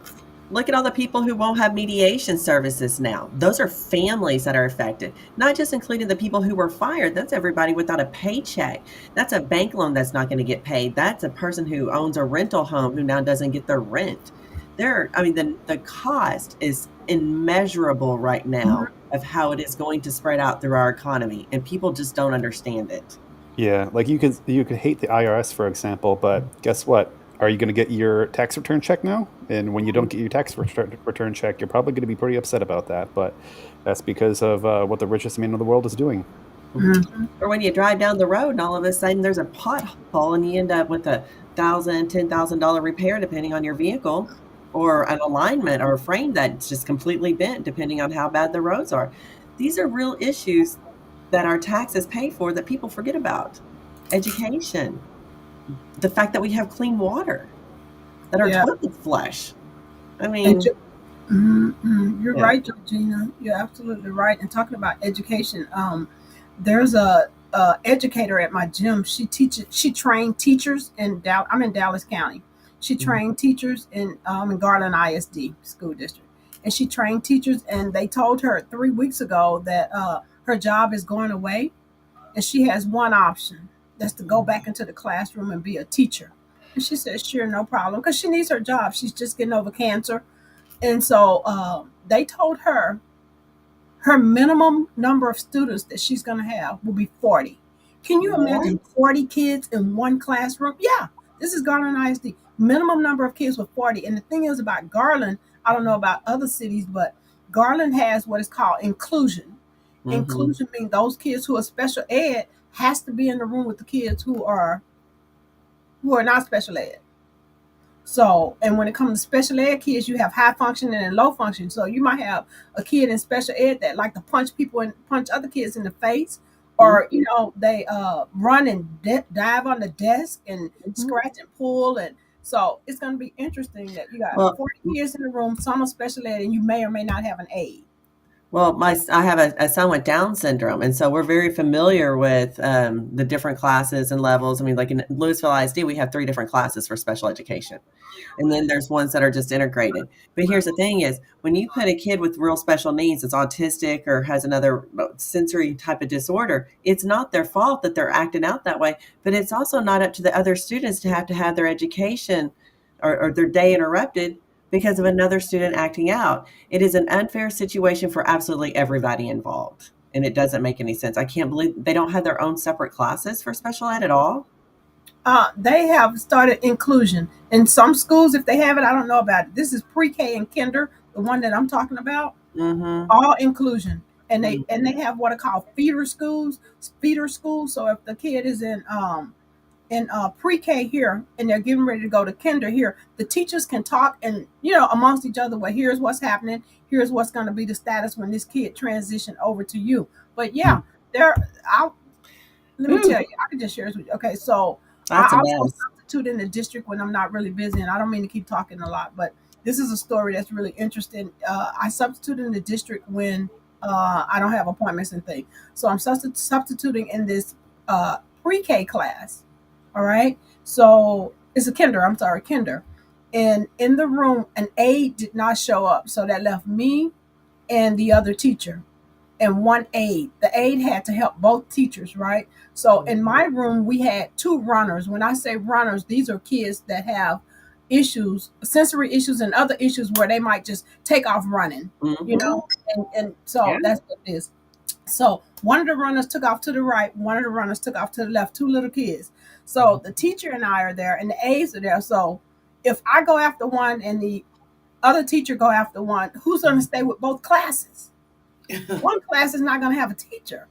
look at all the people who won't have mediation services now. Those are families that are affected, not just including the people who were fired. That's everybody without a paycheck. That's a bank loan that's not going to get paid. That's a person who owns a rental home who now doesn't get their rent. I mean, the cost is immeasurable right now of how it is going to spread out through our economy, and people just don't understand it. Yeah, like you could hate the IRS, for example, but guess what? Are you going to get your tax return check now? And when you don't get your tax return check, you're probably going to be pretty upset about that. But that's because of what the richest man in the world is doing. Mhm. Or when you drive down the road and all of a sudden there's a pothole and you end up with $1,000, $10,000 repair depending on your vehicle, or an alignment or a frame that's just completely bent depending on how bad the roads are. These are real issues that our taxes pay for that people forget about. Education, the fact that we have clean water, that our Yeah. toilets flush. I And mean, you're yeah. right, Georgina. You're absolutely right. And talking about education, there's a educator at my gym. She trained teachers in Dallas. I'm in Dallas County. She Mhm. trained teachers in Garland ISD school district, and she trained teachers. And they told her 3 weeks ago that her job is going away, and she has one option. That's to go back into the classroom and be a teacher. And she said, "Sure, no problem," because she needs her job. She's just getting over cancer, and so they told her minimum number of students that she's going to have will be 40. Can you What? imagine 40 kids in one classroom? Yeah, this is Garland ISD. Minimum number of kids with 40. And the thing is about Garland, I don't know about other cities, but Garland has what is called inclusion. Hmm. Inclusion means those kids who are special ed has to be in the room with the kids who are not special ed. So, and when it comes to special ed kids, you have high functioning and low functioning. So you might have a kid in special ed that like to punch people and punch other kids in the face, or they run and dive on the desk and Hmm. scratch and pull, and so it's going to be interesting that you got Well, 40 kids in the room, some are special ed, and you may or may not have an aide. Well, I have a son with Down syndrome, and so we're very familiar with the different classes and levels. I mean, like in Louisville ISD, we have 3 different classes for special education, and then there's ones that are just integrated. But here's the thing: is when you put a kid with real special needs, that's autistic or has another sensory type of disorder, it's not their fault that they're acting out that way. But it's also not up to the other students to have their education or their day interrupted because of another student acting out. It is an unfair situation for absolutely everybody involved. And it doesn't make any sense. I can't believe they don't have their own separate classes for special ed at all. They have started inclusion in some schools. If they have it, I don't know about it. This is pre-K and kinder, the one that I'm talking about. Mm-hmm. All inclusion, and they have what are called feeder schools. So if the kid is in pre-K here and they're getting ready to go to kinder here, the teachers can talk and amongst each other. Well, here's what's happening. Here's what's going to be the status when this kid transition over to you. But yeah, there. I Let me tell Ooh, you, I can just share this with you. Okay, so that's a I also mess. substitute in the district when I'm not really busy, and I don't mean to keep talking a lot, but this is a story that's really interesting. I substituted in the district when I don't have appointments and things. So I'm substituting in this pre-K class. All right. So it's a kinder. I'm sorry, kinder. And in the room, an aide did not show up. So that left me and the other teacher and one aide. The aide had to help both teachers, right? So in my room, we had two runners. When I say runners, these are kids that have issues, sensory issues, and other issues where they might just take off running, you Mm-hmm. know? And Yeah. so that's what it is. So one of the runners took off to the right, one of the runners took off to the left, two little kids. So the teacher and I are there, and the aides are there. So if I go after one and the other teacher go after one, who's going to stay with both classes? One class is not going to have a teacher.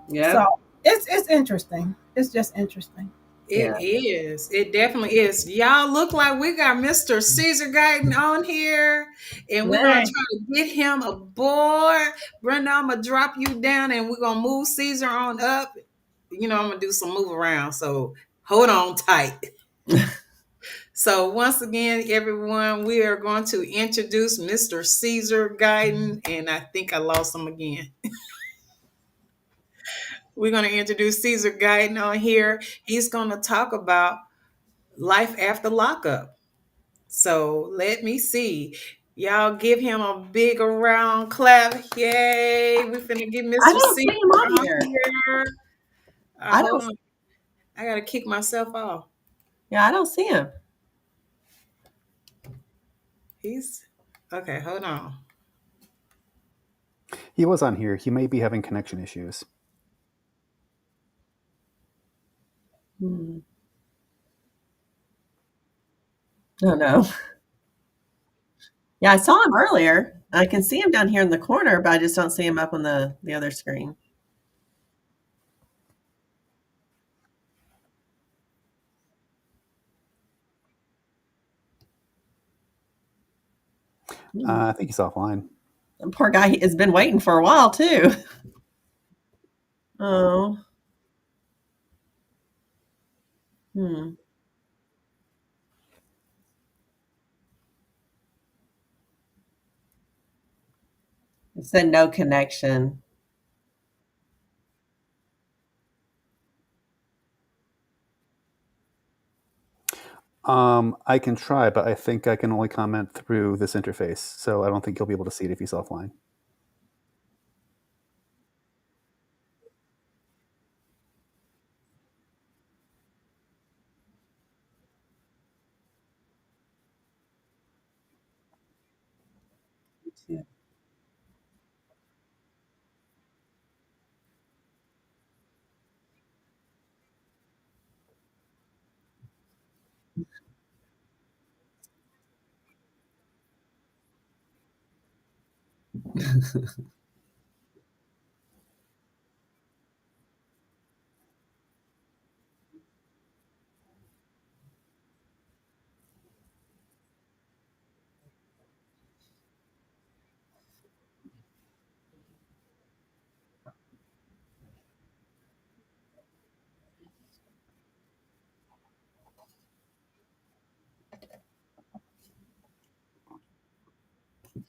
Yep. So it's interesting. It's just interesting. It Yeah. is. It definitely is. Y'all look like we got Mr. Caesar Guyton on here, and we're gonna Yay. try to get him aboard. Brenda, I'm gonna drop you down, and we're gonna move Caesar on up. I'm gonna do some move around. So hold on tight. So once again, everyone, we are going to introduce Mr. Caesar Guyton, and I think I lost him again. We're going to introduce Caesar Guyton on here. He's going to talk about life after lockup. So let me see. Y'all give him a big round clap. Yay. We're finna get I Mr. don't see Caesar him on on here. here. I Hold don't. on. I got to kick myself off. Yeah, I don't see him. He's okay. Hold on. He was on here. He may be having connection issues. Hmm. Oh no. Yeah, I saw him earlier. I can see him down here in the corner, but I just don't see him up on the other screen. I think he's offline. The poor guy has been waiting for a while too. Oh. Hmm. It said no connection. I can try, but I think I can only comment through this interface, so I don't think you'll be able to see it if he's offline.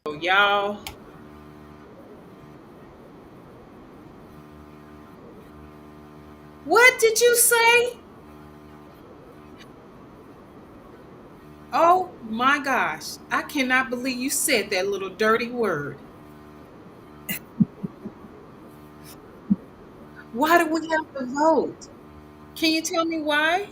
So y'all, what did you say? Oh my gosh. I cannot believe you said that little dirty word. Why do we have to vote? Can you tell me why?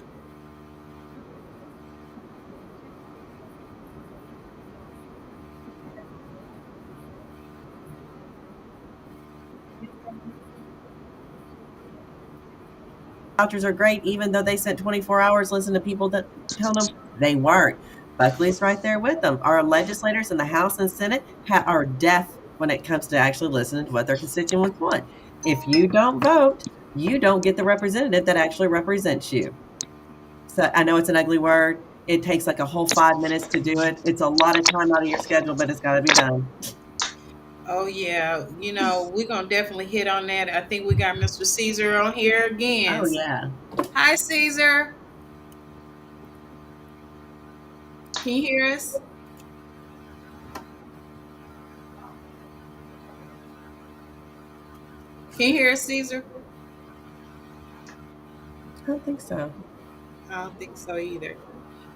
Vouchers are great, even though they spent 24 hours listening to people that tell them they weren't. Buckley's right there with them. Our legislators in the House and Senate are deaf when it comes to actually listening to what their constituents want. If you don't vote, you don't get the representative that actually represents you. So I know it's an ugly word. It takes like a whole 5 minutes to do it. It's a lot of time out of your schedule, but it's got to be done. Oh yeah, we're gonna definitely hit on that. I think we got Mr. Caesar on here again. Oh, yeah. Hi Caesar. Can you hear us? Can you hear us, Caesar? I don't think so. I don't think so either.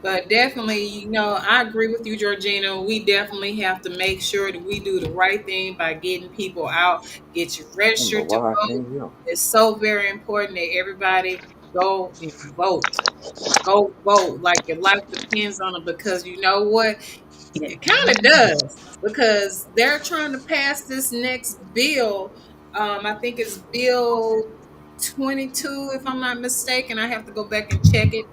But definitely, I agree with you, Georgina. We definitely have to make sure that we do the right thing by getting people out, get you I don't know registered to why I vote. can't hear. It's so very important that everybody go and vote. Go vote like your life depends on it, because you know what? It kind of does, because they're trying to pass this next bill. I think it's Bill 22, if I'm not mistaken. I have to go back and check it,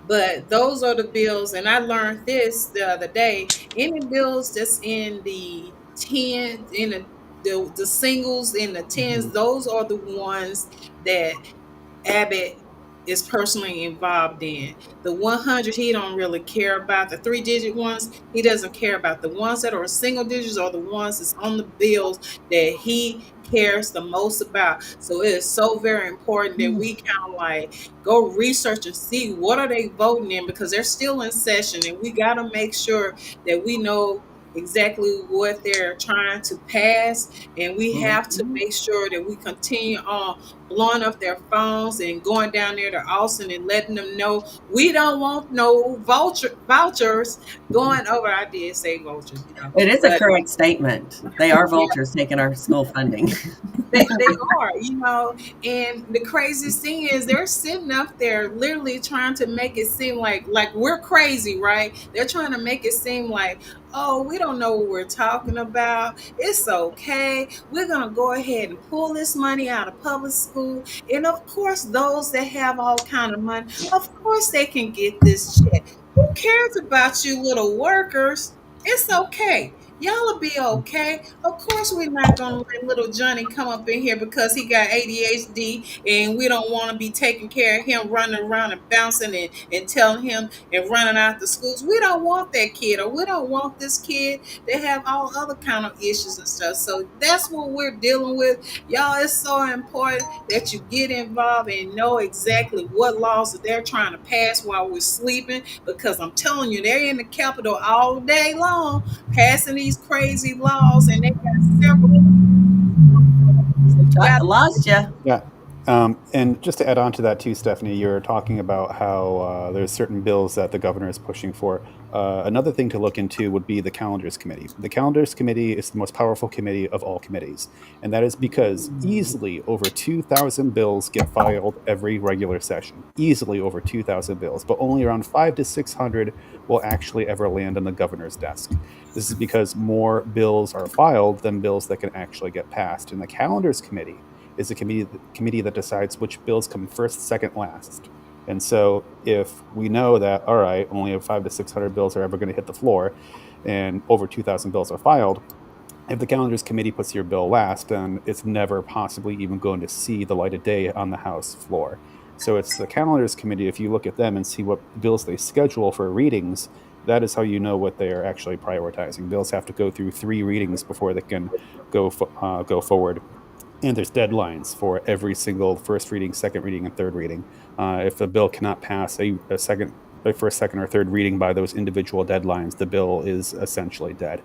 but those are the bills, and I learned this the other day. Any bills that's in the 10, in the singles in the tens, Mhm. those are the ones that Abbott is personally involved in. The 100, he don't really care about. The 3-digit ones, he doesn't care about. The ones that are single digits are the ones that's on the bills that he cares the most about. So it is so very important that we kind of like go research and see what are they voting in, because they're still in session, and we got to make sure that we know exactly what they're trying to pass, and we have to Mhm. make sure that we continue on blowing up their phones and going down there to Austin and letting them know we don't want no vouchers going over. I did say vultures, It is a but correct statement. They are yeah, vultures taking our school funding. they are. And the craziest thing is they're sitting up there literally trying to make it seem like we're crazy, right? They're trying to make it seem like, oh, we don't know what we're talking about. It's okay. We're gonna go ahead and pull this money out of public school. And of course, those that have all kind of money, of course they can get this check. Who cares about you little workers? It's okay. Y'all will be okay. Of course, we're not gonna let little Johnny come up in here because he got ADHD, and we don't want to be taking care of him, running around and bouncing and telling him and running out the schools. We don't want that kid, or we don't want this kid to have all other kind of issues and stuff. So that's what we're dealing with. Y'all, it's so important that you get involved and know exactly what laws that they're trying to pass while we're sleeping, because I'm telling you, they're in the Capitol all day long passing these crazy laws, and they got several. So you I got lost you. Yeah. And just to add on to that too, Stephanie, you're talking about how there's certain bills that the governor is pushing for. Another thing to look into would be the Calendars Committee. The Calendars Committee is the most powerful committee of all committees, and that is because easily over 2,000 bills get filed every regular session. Easily over 2,000 bills, but only around 500 to 600 will actually ever land on the governor's desk. This is because more bills are filed than bills that can actually get passed. And the Calendars Committee is a committee that decides which bills come first, second, last. And so if we know that, all right, only 500 to 600 bills are ever going to hit the floor and over 2,000 bills are filed, if the Calendars Committee puts your bill last, then it's never possibly even going to see the light of day on the House floor. So it's the Calendars Committee. If you look at them and see what bills they schedule for readings, that is how you know what they are actually prioritizing. Bills have to go through 3 readings before they can go forward, and there's deadlines for every single first reading, second reading, and third reading. If a bill cannot pass a first, second, or third reading by those individual deadlines, the bill is essentially dead.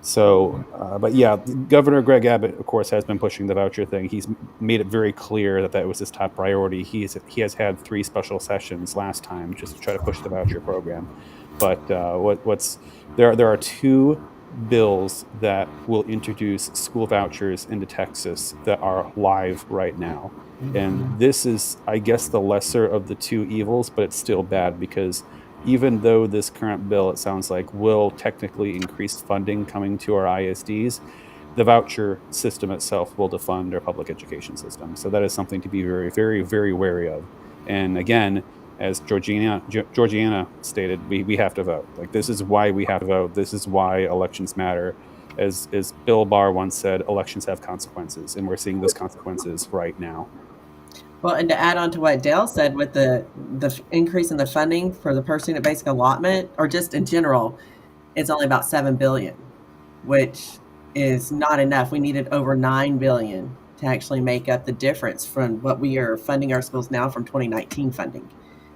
So, but yeah, Governor Greg Abbott, of course, has been pushing the voucher thing. He's made it very clear that that was his top priority. He has had 3 special sessions last time just to try to push the voucher program. But what's there are 2 bills that will introduce school vouchers into Texas that are live right now. And this is, I guess, the lesser of the 2 evils, but it's still bad because even though this current bill, it sounds like, will technically increase funding coming to our ISDs, the voucher system itself will defund our public education system. So that is something to be very, very, very wary of. And again, as Georgiana stated, we have to vote. Like, this is why we have to vote. This is why elections matter. As Bill Barr once said, elections have consequences, and we're seeing those consequences right now. Well, and to add on to what Dale said with the increase in the funding for the per student basic allotment, or just in general, it's only about $7 billion, which is not enough. We needed over $9 billion to actually make up the difference from what we are funding our schools now from 2019 funding.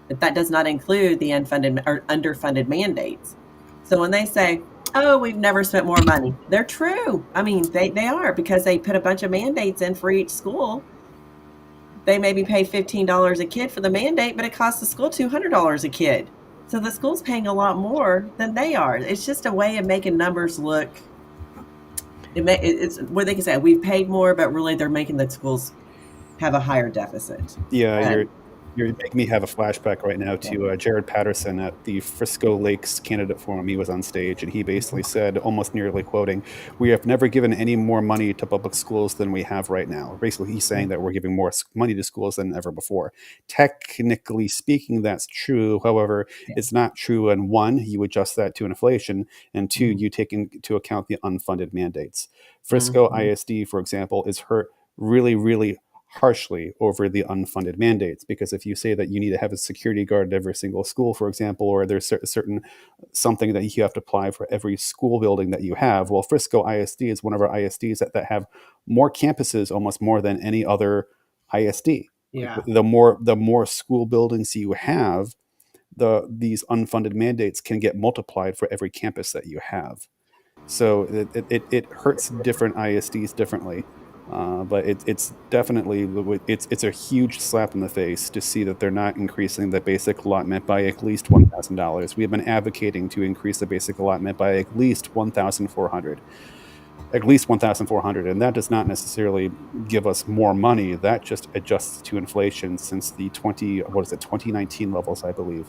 But that does not include the unfunded or underfunded mandates. So when they say, Oh, we've never spent more money. They're true. I mean, they are because they put a bunch of mandates in for each school. They maybe pay $15 a kid for the mandate, but it costs the school $200 a kid. So the school's paying a lot more than they are. It's just a way of making numbers look. It's where they can say we've paid more, but really they're making the schools have a higher deficit. Yeah, And you're making me have a flashback right now yeah. to Jared Patterson at the Frisco Lakes candidate forum. He was on stage and he basically said, almost nearly quoting, "We have never given any more money to public schools than we have right now." Basically, he's saying that we're giving more money to schools than ever before. Technically speaking, that's true. However, Yeah. it's not true. And one, you adjust that to inflation, and two, Mhm. you take into account the unfunded mandates. Frisco Mhm. ISD, for example, is hurt really, really harshly over the unfunded mandates, because if you say that you need to have a security guard at every single school, for example, or there's certain something that you have to apply for every school building that you have, well, Frisco ISD is one of our ISDs that have more campuses, almost more than any other ISD. Like Yeah. the more school buildings you have, these unfunded mandates can get multiplied for every campus that you have. So it hurts different ISDs differently. But it's definitely it's a huge slap in the face to see that they're not increasing the basic allotment by at least $1,000. We have been advocating to increase the basic allotment by at least 1,400, and that does not necessarily give us more money. That just adjusts to inflation since the 2019 levels, I believe.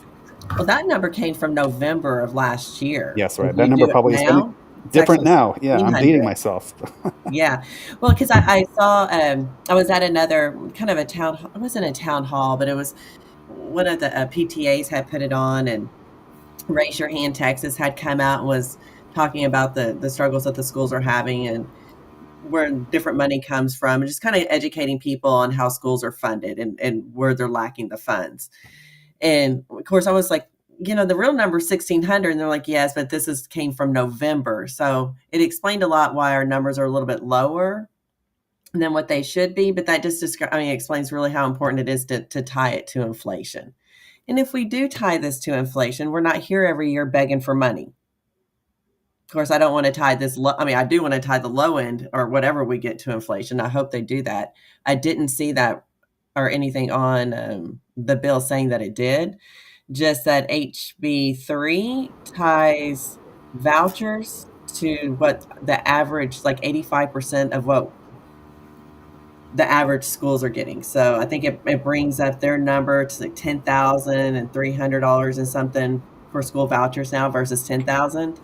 Well, that number came from November of last year. Yes, If right. That we number do it probably has been now, it's different actually now. Yeah, I'm 1,600. dating myself. Yeah. Well, because I saw, I was at another kind of a town, it wasn't a town hall, but it was one of the PTAs had put it on, and Raise Your Hand Texas had come out and was talking about the struggles that the schools are having and where different money comes from, and just kind of educating people on how schools are funded and where they're lacking the funds. And of course, I was like, the real number is 1,600. And they're like, yes, but came from November. So it explained a lot why our numbers are a little bit lower than what they should be. But that just explains really how important it is to tie it to inflation. And if we do tie this to inflation, we're not here every year begging for money. Of course, I don't want to tie this low. I mean, I do want to tie the low end or whatever we get to inflation. I hope they do that. I didn't see that or anything on the bill saying that it did. Just that HB3 ties vouchers to what the average, like 85% of what the average schools are getting. So I think it brings up their number to like $10,300 and something for school vouchers now versus 10,000.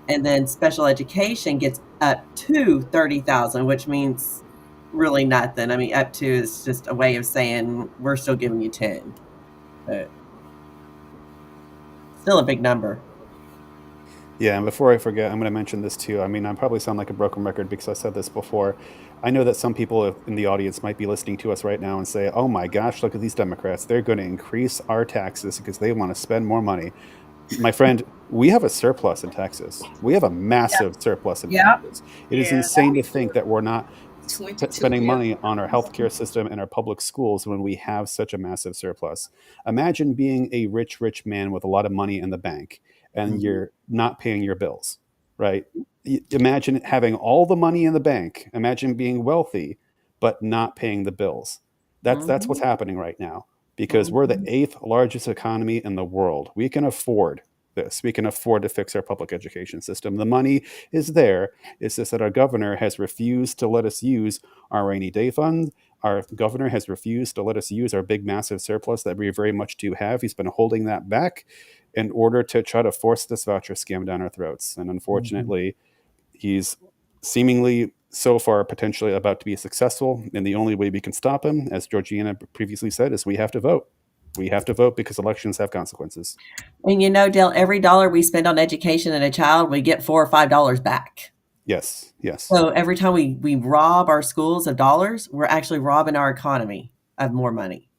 And then special education gets up to 30,000, which means really nothing. I mean, up to is just a way of saying we're still giving you 10, but still a big number. Yeah, and before I forget, I'm going to mention this too. I mean, I probably sound like a broken record because I said this before. I know that some people in the audience might be listening to us right now and say, "Oh my gosh, look at these Democrats. They're going to increase our taxes because they want to spend more money." My friend, we have a surplus in Texas. We have a Yeah. massive surplus in Yeah. Texas. It is Yeah. insane to think that we're not 22 spending billion. money on our healthcare system and our public schools when we have such a massive surplus. Imagine being a rich, rich man with a lot of money in the bank and Mhm. you're not paying your bills, right? Imagine having all the money in the bank. Imagine being wealthy, but not paying the bills. That's what's Mhm. happening right now because we're the Mhm. eighth largest economy in the world. We can afford this. We can afford to fix our public education system. The money is there. It's just that our governor has refused to let us use our rainy day fund. Our governor has refused to let us use our big, massive surplus that we very much do have. He's been holding that back in order to try to force this voucher scam down our throats. And Mhm. unfortunately, he's seemingly so far potentially about to be successful. And the only way we can stop him, as Georgiana previously said, is we have to vote. We have to vote because elections have consequences. And Dale, every dollar we spend on education and a child, we get $4 or $5 back. Yes, yes. So every time we rob our schools of dollars, we're actually robbing our economy of more money.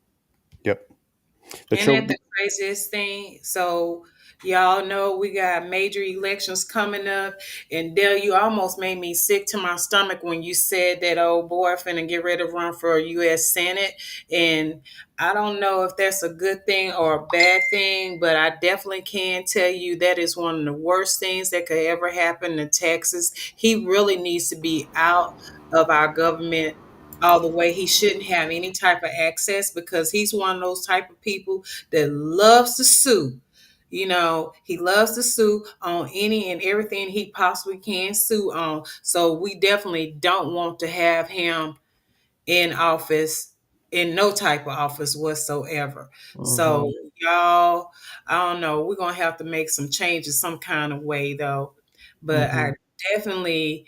Yep. The And that children. the craziest thing. So Y'all know we got major elections coming up. And Dale, you almost made me sick to my stomach when you said that old boy finna get ready to run for U.S. Senate. And I don't know if that's a good thing or a bad thing, but I definitely can tell you that is one of the worst things that could ever happen to Texas. He really needs to be out of our government all the way. He shouldn't have any type of access because he's one of those type of people that loves to sue. He loves to sue on any and everything he possibly can sue on. So we definitely don't want to have him in office, in no type of office whatsoever. So, Mhm. y'all, I don't know. We're going to have to make some changes some kind of way, though. But I Mhm. definitely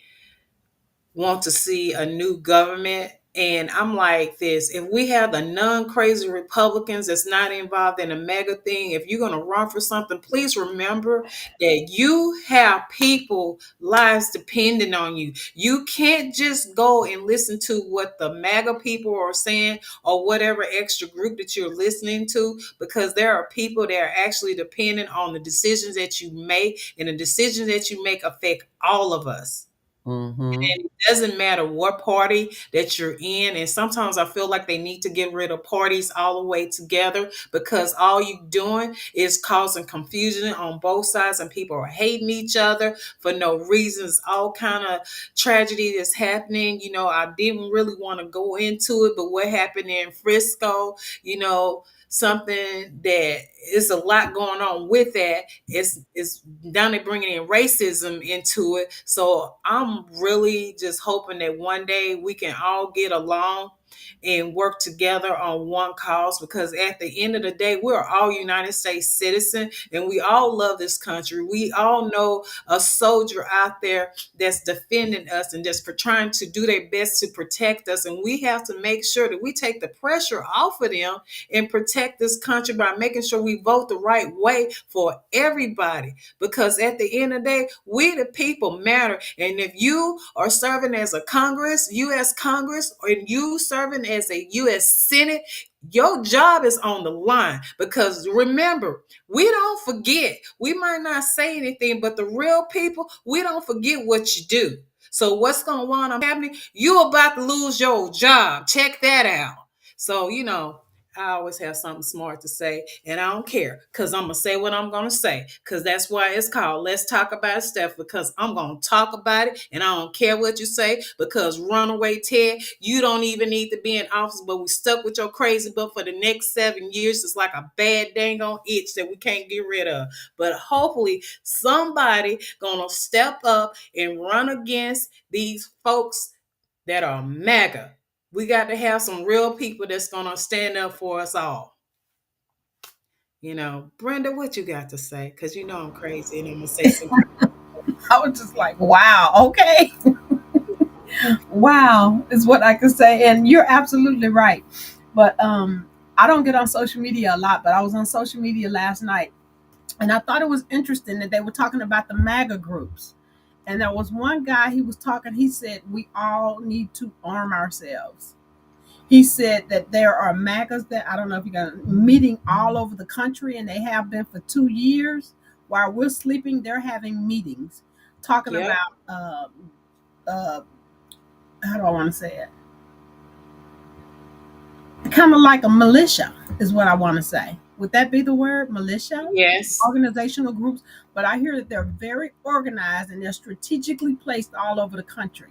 want to see a new government. And I'm like this, if we have the non-crazy Republicans that's not involved in a mega thing, if you're going to run for something, please remember that you have people lives depending on you. You can't just go and listen to what the MAGA people are saying or whatever extra group that you're listening to, because there are people that are actually dependent on the decisions that you make, and the decisions that you make affect all of us. Mhm. And it doesn't matter what party that you're in. And sometimes I feel like they need to get rid of parties all the way together, because all you doing is causing confusion on both sides, and people are hating each other for no reasons. All kind of tragedy that's happening. I didn't really want to go into it, but what happened in Frisco, something that is a lot going on with that. It's down there bringing in racism into it. So I'm really just hoping that one day we can all get along and work together on one cause, because at the end of the day, we're all United States citizens and we all love this country. We all know a soldier out there that's defending us and just for trying to do their best to protect us. And we have to make sure that we take the pressure off of them and protect this country by making sure we vote the right way for everybody. Because at the end of the day, we the people matter. And if you are serving as a Congress, U.S. Congress, and you serving as a U.S. Senate, your job is on the line. Because remember, we don't forget. We might not say anything, but the real people, we don't forget what you do. So what's going to wind up happening? You're about to lose your job. Check that out. So, I always have something smart to say, and I don't care, because I'm going to say what I'm going to say, because that's why it's called Let's Talk About It, Steph, because I'm going to talk about it, and I don't care what you say, because Runaway Ted, you don't even need to be in office, but we stuck with your crazy butt for the next 7 years. It's like a bad dang on itch that we can't get rid of. But hopefully somebody going to step up and run against these folks that are MAGA. We got to have some real people that's going to stand up for us all. Brenda, what you got to say? Because I'm crazy and I'm going to say some. I was just like, wow, okay. Wow is what I can say. And you're absolutely right. But I don't get on social media a lot, but I was on social media last night and I thought it was interesting that they were talking about the MAGA groups. And there was one guy, he was talking, he said, we all need to arm ourselves. He said that there are MAGAs that, I don't know if you got, meeting all over the country, and they have been for 2 years. While we're sleeping, they're having meetings talking Yep. about, uh, how do I want to say it? Kind of like a militia, is what I want to say. Would that be the word, militia? Yes. Organizational groups. But I hear that they're very organized and they're strategically placed all over the country.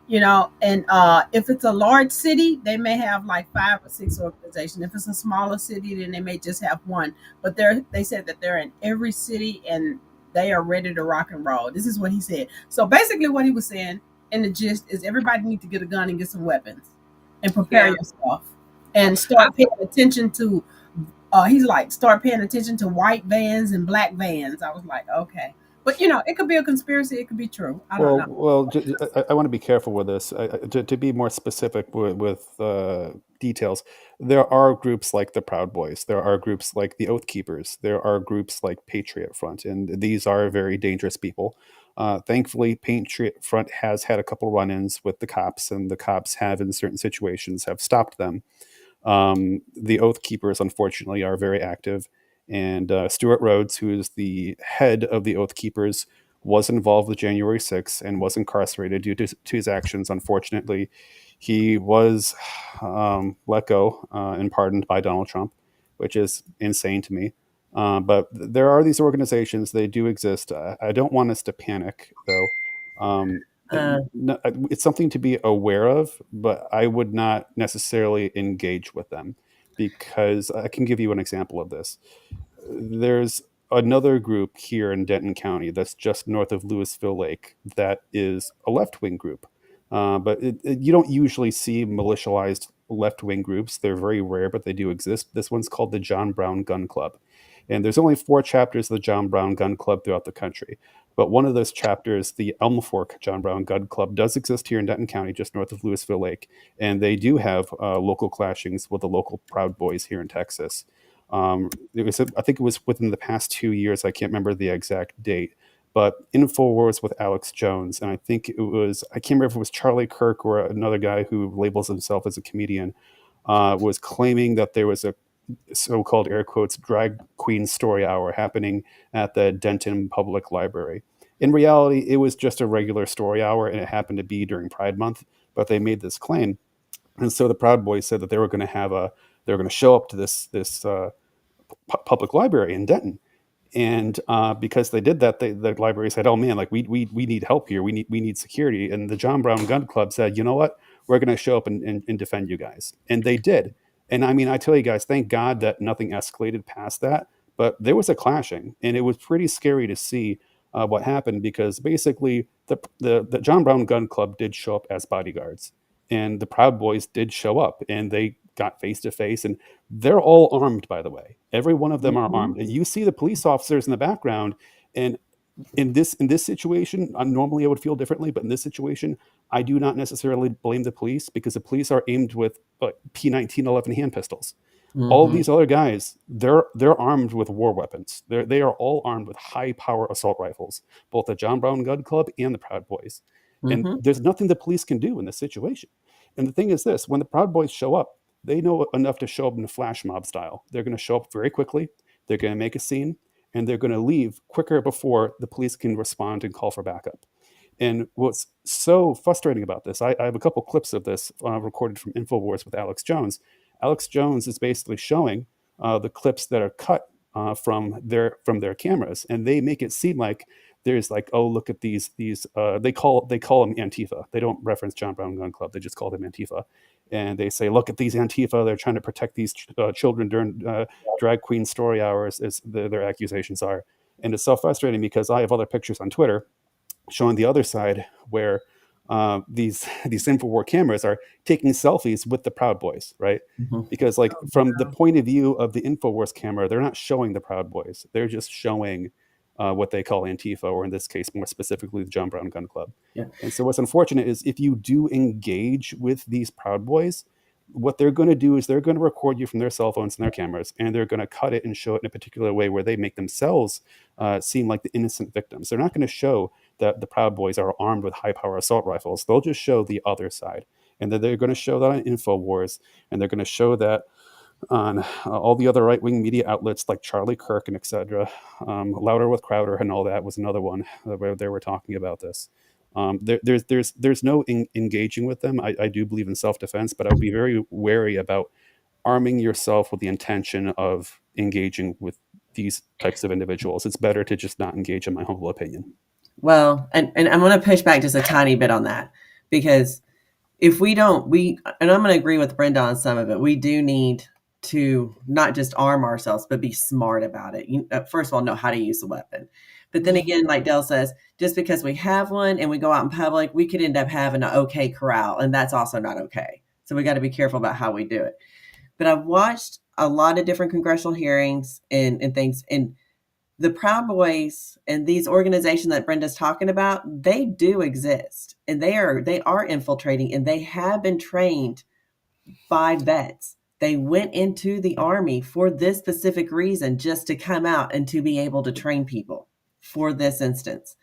And if it's a large city, they may have like 5 or 6 organizations. If it's a smaller city, then they may just have one. But they said that they're in every city and they are ready to rock and roll. This is what he said. So basically what he was saying in the gist is everybody needs to get a gun and get some weapons and prepare Yeah. yourself and start paying attention to he's like, start paying attention to white vans and black vans. I was like, okay. But it could be a conspiracy, it could be true. I don't know. I want to be careful with this. To be more specific with details, there are groups like the Proud Boys. There are groups like the Oath Keepers. There are groups like Patriot Front, and these are very dangerous people. Thankfully, Patriot Front has had a couple run-ins with the cops, and the cops have, in certain situations, have stopped them. The Oath Keepers, unfortunately, are very active. And Stuart Rhodes, who is the head of the Oath Keepers, was involved with January 6th and was incarcerated due to his actions. Unfortunately, he was let go and pardoned by Donald Trump, which is insane to me. But there are these organizations; they do exist. I don't want us to panic, though. Um, Uh, it's something to be aware of, but I would not necessarily engage with them, because I can give you an example of this. There's another group here in Denton County that's just north of Louisville Lake that is a left wing group. But you don't usually see militialized left wing groups. They're very rare, but they do exist. This one's called the John Brown Gun Club. And there's only 4 chapters of the John Brown Gun Club throughout the country. But one of those chapters, the Elm Fork John Brown Gun Club, does exist here in Denton County, just north of Louisville Lake. And they do have local clashings with the local Proud Boys here in Texas. I think it was within the past 2 years. I can't remember the exact date, but Infowars with Alex Jones, and I think I can't remember if it was Charlie Kirk or another guy who labels himself as a comedian, was claiming that there was a so-called air quotes drag queen story hour happening at the Denton Public Library. In reality, it was just a regular story hour, and it happened to be during Pride Month. But they made this claim, and so the Proud Boys said that they were going to show up to this public library in Denton. And because they did that, the library said, "Oh man, like we need help here. We need security." And the John Brown Gun Club said, "You know what? We're going to show up and defend you guys." And they did. And I mean, I tell you guys, thank God that nothing escalated past that. But there was a clashing, and it was pretty scary to see what happened, because basically the John Brown Gun Club did show up as bodyguards, and the Proud Boys did show up, and they got face to face, and they're all armed, by the way. Every one of them are mhm, armed, and you see the police officers in the background. And in this situation, normally I would feel differently, but in this situation, I do not necessarily blame the police, because the police are aimed with P1911 hand pistols. All mhm, these other guys, they're armed with war weapons. They are all armed with high power assault rifles, both the John Brown Gun Club and the Proud Boys. And mhm, there's nothing the police can do in this situation. And the thing is this: when the Proud Boys show up, they know enough to show up in a flash mob style. They're going to show up very quickly. They're going to make a scene, and they're going to leave quicker before the police can respond and call for backup. And what's so frustrating about this, I have a couple clips of this recorded from Infowars with Alex Jones. Alex Jones is basically showing the clips that are cut from their cameras, and they make it seem like there's like, oh, look at these they call them Antifa. They don't reference John Brown Gun Club. They just call them Antifa, and they say, look at these Antifa. They're trying to protect these children during drag queen story hours, as their accusations are. And it's so frustrating, because I have other pictures on Twitter showing the other side, where these Infowar cameras are taking selfies with the Proud Boys, right? mhm. Because like from the point of view of the Infowars camera, they're not showing the Proud Boys. They're just showing what they call Antifa, or in this case, more specifically, the John Brown Gun Club. Yeah. And so what's unfortunate is, if you do engage with these Proud Boys, what they're going to do is they're going to record you from their cell phones and their cameras, and they're going to cut it and show it in a particular way where they make themselves seem like the innocent victims. They're not going to show that the Proud Boys are armed with high power assault rifles. They'll just show the other side. And then they're going to show that on InfoWars, and they're going to show that on all the other right wing media outlets like Charlie Kirk and etc. Louder with Crowder and all that was another one where they were talking about this. There's no engaging with them. I do believe in self defense, but I would be very wary about arming yourself with the intention of engaging with these types of individuals. It's better to just not engage, in my humble opinion. Well, and I'm going to push back just a tiny bit on that, because if we don't, and I'm going to agree with Brenda on some of it, we do need to not just arm ourselves, but be smart about it. First of all, know how to use the weapon. But then again, like Dell says, just because we have one and we go out in public, we could end up having an okay corral, and that's also not okay. So we got to be careful about how we do it. But I've watched a lot of different congressional hearings and things, and the Proud Boys and these organizations that Brenda's talking about, they do exist, and they are infiltrating, and they have been trained by vets. They went into the Army for this specific reason, just to come out and to be able to train people for this instance.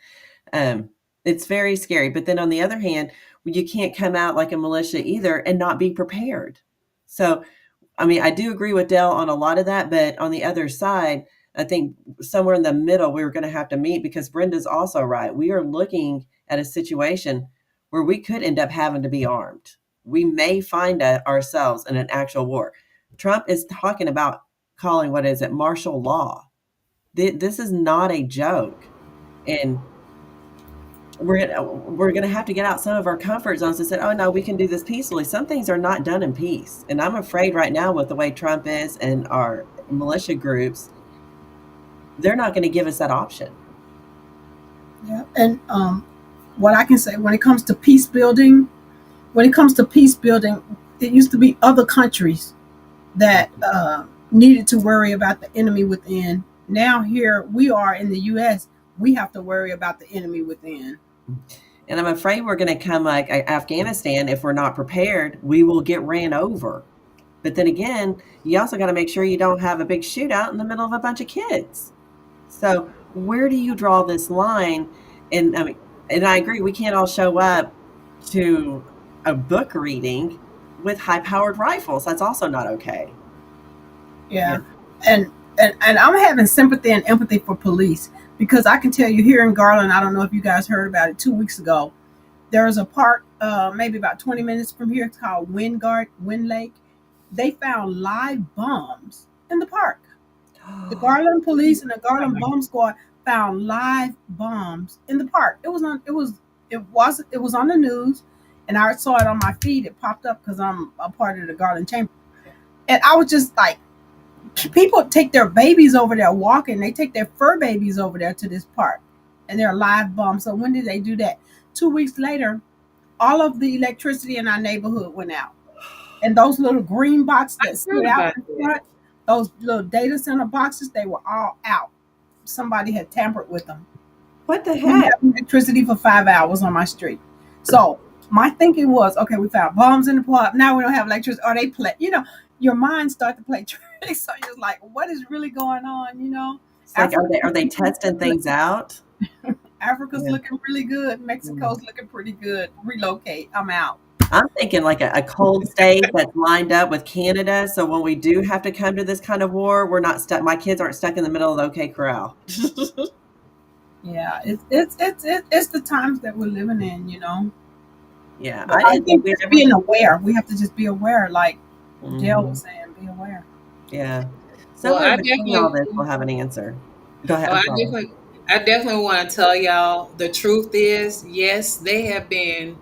It's very scary. But then on the other hand, you can't come out like a militia either and not be prepared. So I mean, I do agree with Dell on a lot of that, but on the other side, I think somewhere in the middle we were going to have to meet, because Brenda's also right. We are looking at a situation where we could end up having to be armed. We may find ourselves in an actual war. Trump is talking about calling, what is it, martial law. This is not a joke. And we're gonna have to get out some of our comfort zones and say, oh no, we can do this peacefully. Some things are not done in peace, and I'm afraid right now with the way Trump is and our militia groups, they're not going to give us that option. Yeah. And what I can say when it comes to peace building, it used to be other countries that needed to worry about the enemy within. Now here we are in the U.S. We have to worry about the enemy within. And I'm afraid we're going to come like Afghanistan. If we're not prepared, we will get ran over. But then again, you also got to make sure you don't have a big shootout in the middle of a bunch of kids. So where do you draw this line? And I mean, and I agree, we can't all show up to a book reading with high-powered rifles. That's also not okay. Yeah. And I'm having sympathy and empathy for police, because I can tell you here in Garland, I don't know if you guys heard about it 2 weeks ago. There is a park, maybe about 20 minutes from here. It's called Wind Lake. They found live bombs in the park. The Garland police and the Garland bomb squad found live bombs in the park. It was on the news, and I saw it on my feed. It popped up because I'm a part of the Garland Chamber, and I was just like, people take their babies over there walking. They take their fur babies over there to this park, and they're live bombs. So when did they do that? 2 weeks later, all of the electricity in our neighborhood went out, and those little green boxes that stood out in front, those little data center boxes, they were all out. Somebody had tampered with them. What the We heck? had electricity for 5 hours on my street. So my thinking was, okay, we found bombs in the park. Now we don't have electricity. Or they play, your mind start to play tricks. So you're like, what is really going on? It's like, are they testing things out? Africa's looking really good. Mexico's looking pretty good. Relocate. I'm out. I'm thinking like a cold state that's lined up with Canada. So when we do have to come to this kind of war, we're not stuck. My kids aren't stuck in the middle of the OK Corral. Yeah, it's the times that we're living in. Yeah, But I think just being aware. We have to just be aware, like Dale was saying, be aware. Yeah. Well, Somewhere I between all this, we'll have an answer. Go ahead. Well, I definitely want to tell y'all the truth is, yes, they have been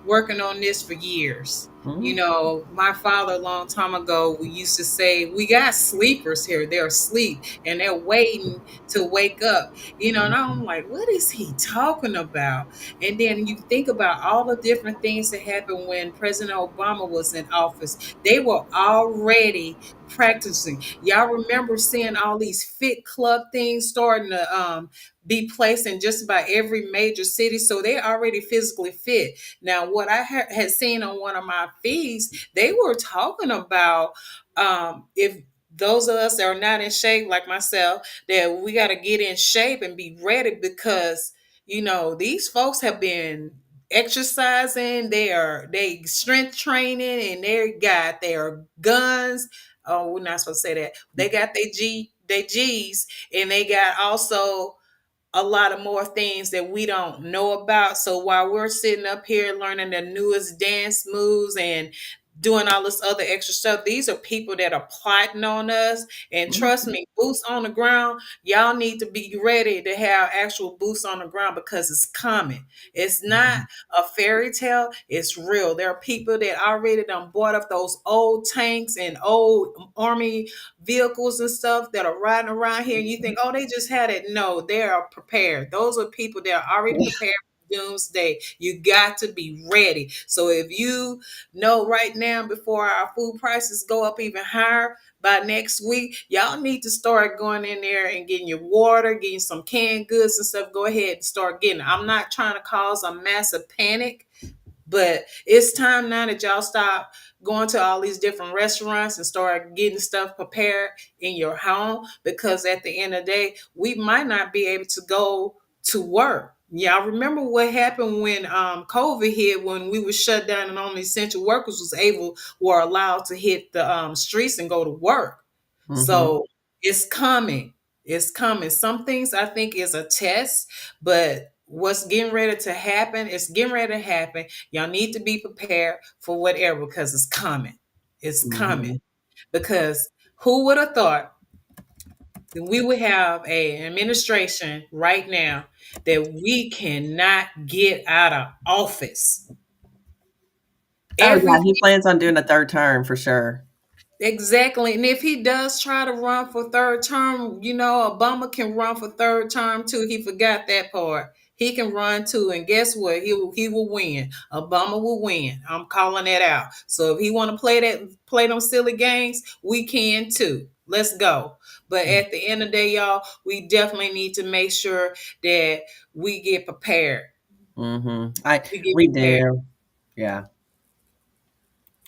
working on this for years. My father a long time ago, we used to say, we got sleepers here. They're asleep and they're waiting to wake up. And I'm like, what is he talking about? And then you think about all the different things that happened when President Obama was in office. They were already practicing. Y'all remember seeing all these fit club things starting to be placed in just about every major city. So they're already physically fit. Now, what I had seen on one of my feeds, they were talking about if those of us that are not in shape, like myself, that we got to get in shape and be ready, because, these folks have been exercising, they strength training, and they got their guns. Oh, we're not supposed to say that. They got their G's, and they got also a lot of more things that we don't know about. So while we're sitting up here learning the newest dance moves and doing all this other extra stuff, these are people that are plotting on us. And trust me, boots on the ground, y'all need to be ready to have actual boots on the ground, because it's coming. It's not a fairy tale, it's real. There are people that already done bought up those old tanks and old army vehicles and stuff that are riding around here. You think, oh, they just had it. No, they are prepared. Those are people that are already prepared for doomsday. You got to be ready. So if you know right now, before our food prices go up even higher by next week, y'all need to start going in there and getting your water, getting some canned goods and stuff. Go ahead and start getting it. I'm not trying to cause a massive panic, but it's time now that y'all stop going to all these different restaurants and start getting stuff prepared in your home, because at the end of the day, we might not be able to go to work. Yeah, I remember what happened when COVID hit, when we were shut down and only essential workers were allowed to hit the streets and go to work. Mm-hmm. So it's coming. It's coming. Some things I think is a test, but what's getting ready to happen, it's getting ready to happen. Y'all need to be prepared for whatever because it's coming. It's coming. Mm-hmm. Because who would have thought that we would have an administration right now that we cannot get out of office. Oh yeah, Everything he plans on doing a third term for sure. exactly. And if he does try to run for third term, Obama can run for third term too. He forgot that part. He can run too, and guess what? He will win. Obama will win. I'm calling that out. So if he want to play them silly games, we can too. Let's go. But at the end of the day, y'all, we definitely need to make sure that we get prepared. Mm-hmm. I We get we prepared. do. Yeah.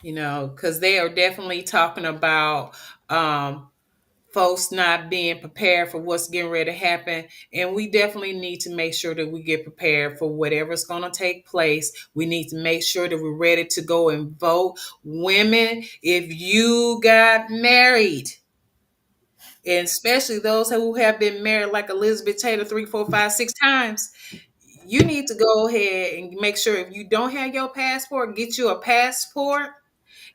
Because they are definitely talking about folks not being prepared for what's getting ready to happen. And we definitely need to make sure that we get prepared for whatever's going to take place. We need to make sure that we're ready to go and vote. Women, if you got married, and especially those who have been married like Elizabeth Taylor 3, 4, 5, 6 times, you need to go ahead and make sure if you don't have your passport, get you a passport.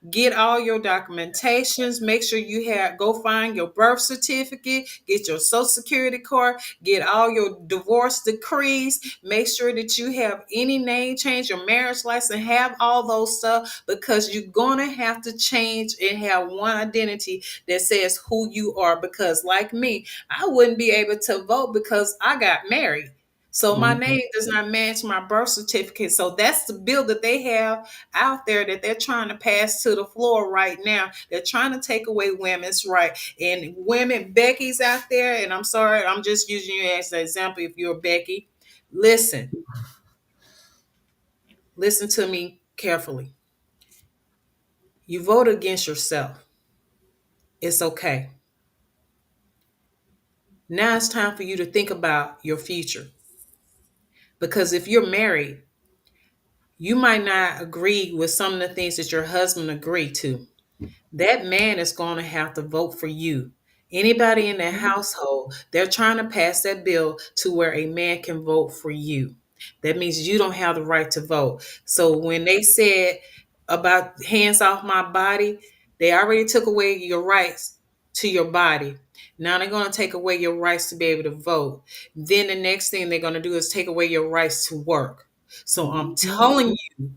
Get all your documentations. Make sure go find your birth certificate, get your social security card, get all your divorce decrees. Make sure that you have any name change, your marriage license, have all those stuff because you're gonna have to change and have one identity that says who you are. Because like me, I wouldn't be able to vote because I got married. So my Mm-hmm. name does not match my birth certificate. So that's the bill that they have out there that they're trying to pass to the floor right now. They're trying to take away women's right. And women, Becky's out there, and I'm sorry, I'm just using you as an example if you're Becky. Listen, listen to me carefully. You vote against yourself. It's okay. Now it's time for you to think about your future. Because if you're married, you might not agree with some of the things that your husband agreed to. That man is going to have to vote for you. Anybody in that household, they're trying to pass that bill to where a man can vote for you. That means you don't have the right to vote. So when they said about hands off my body, they already took away your rights to your body. Now they're going to take away your rights to be able to vote. Then the next thing they're going to do is take away your rights to work. So I'm Mm-hmm. telling you,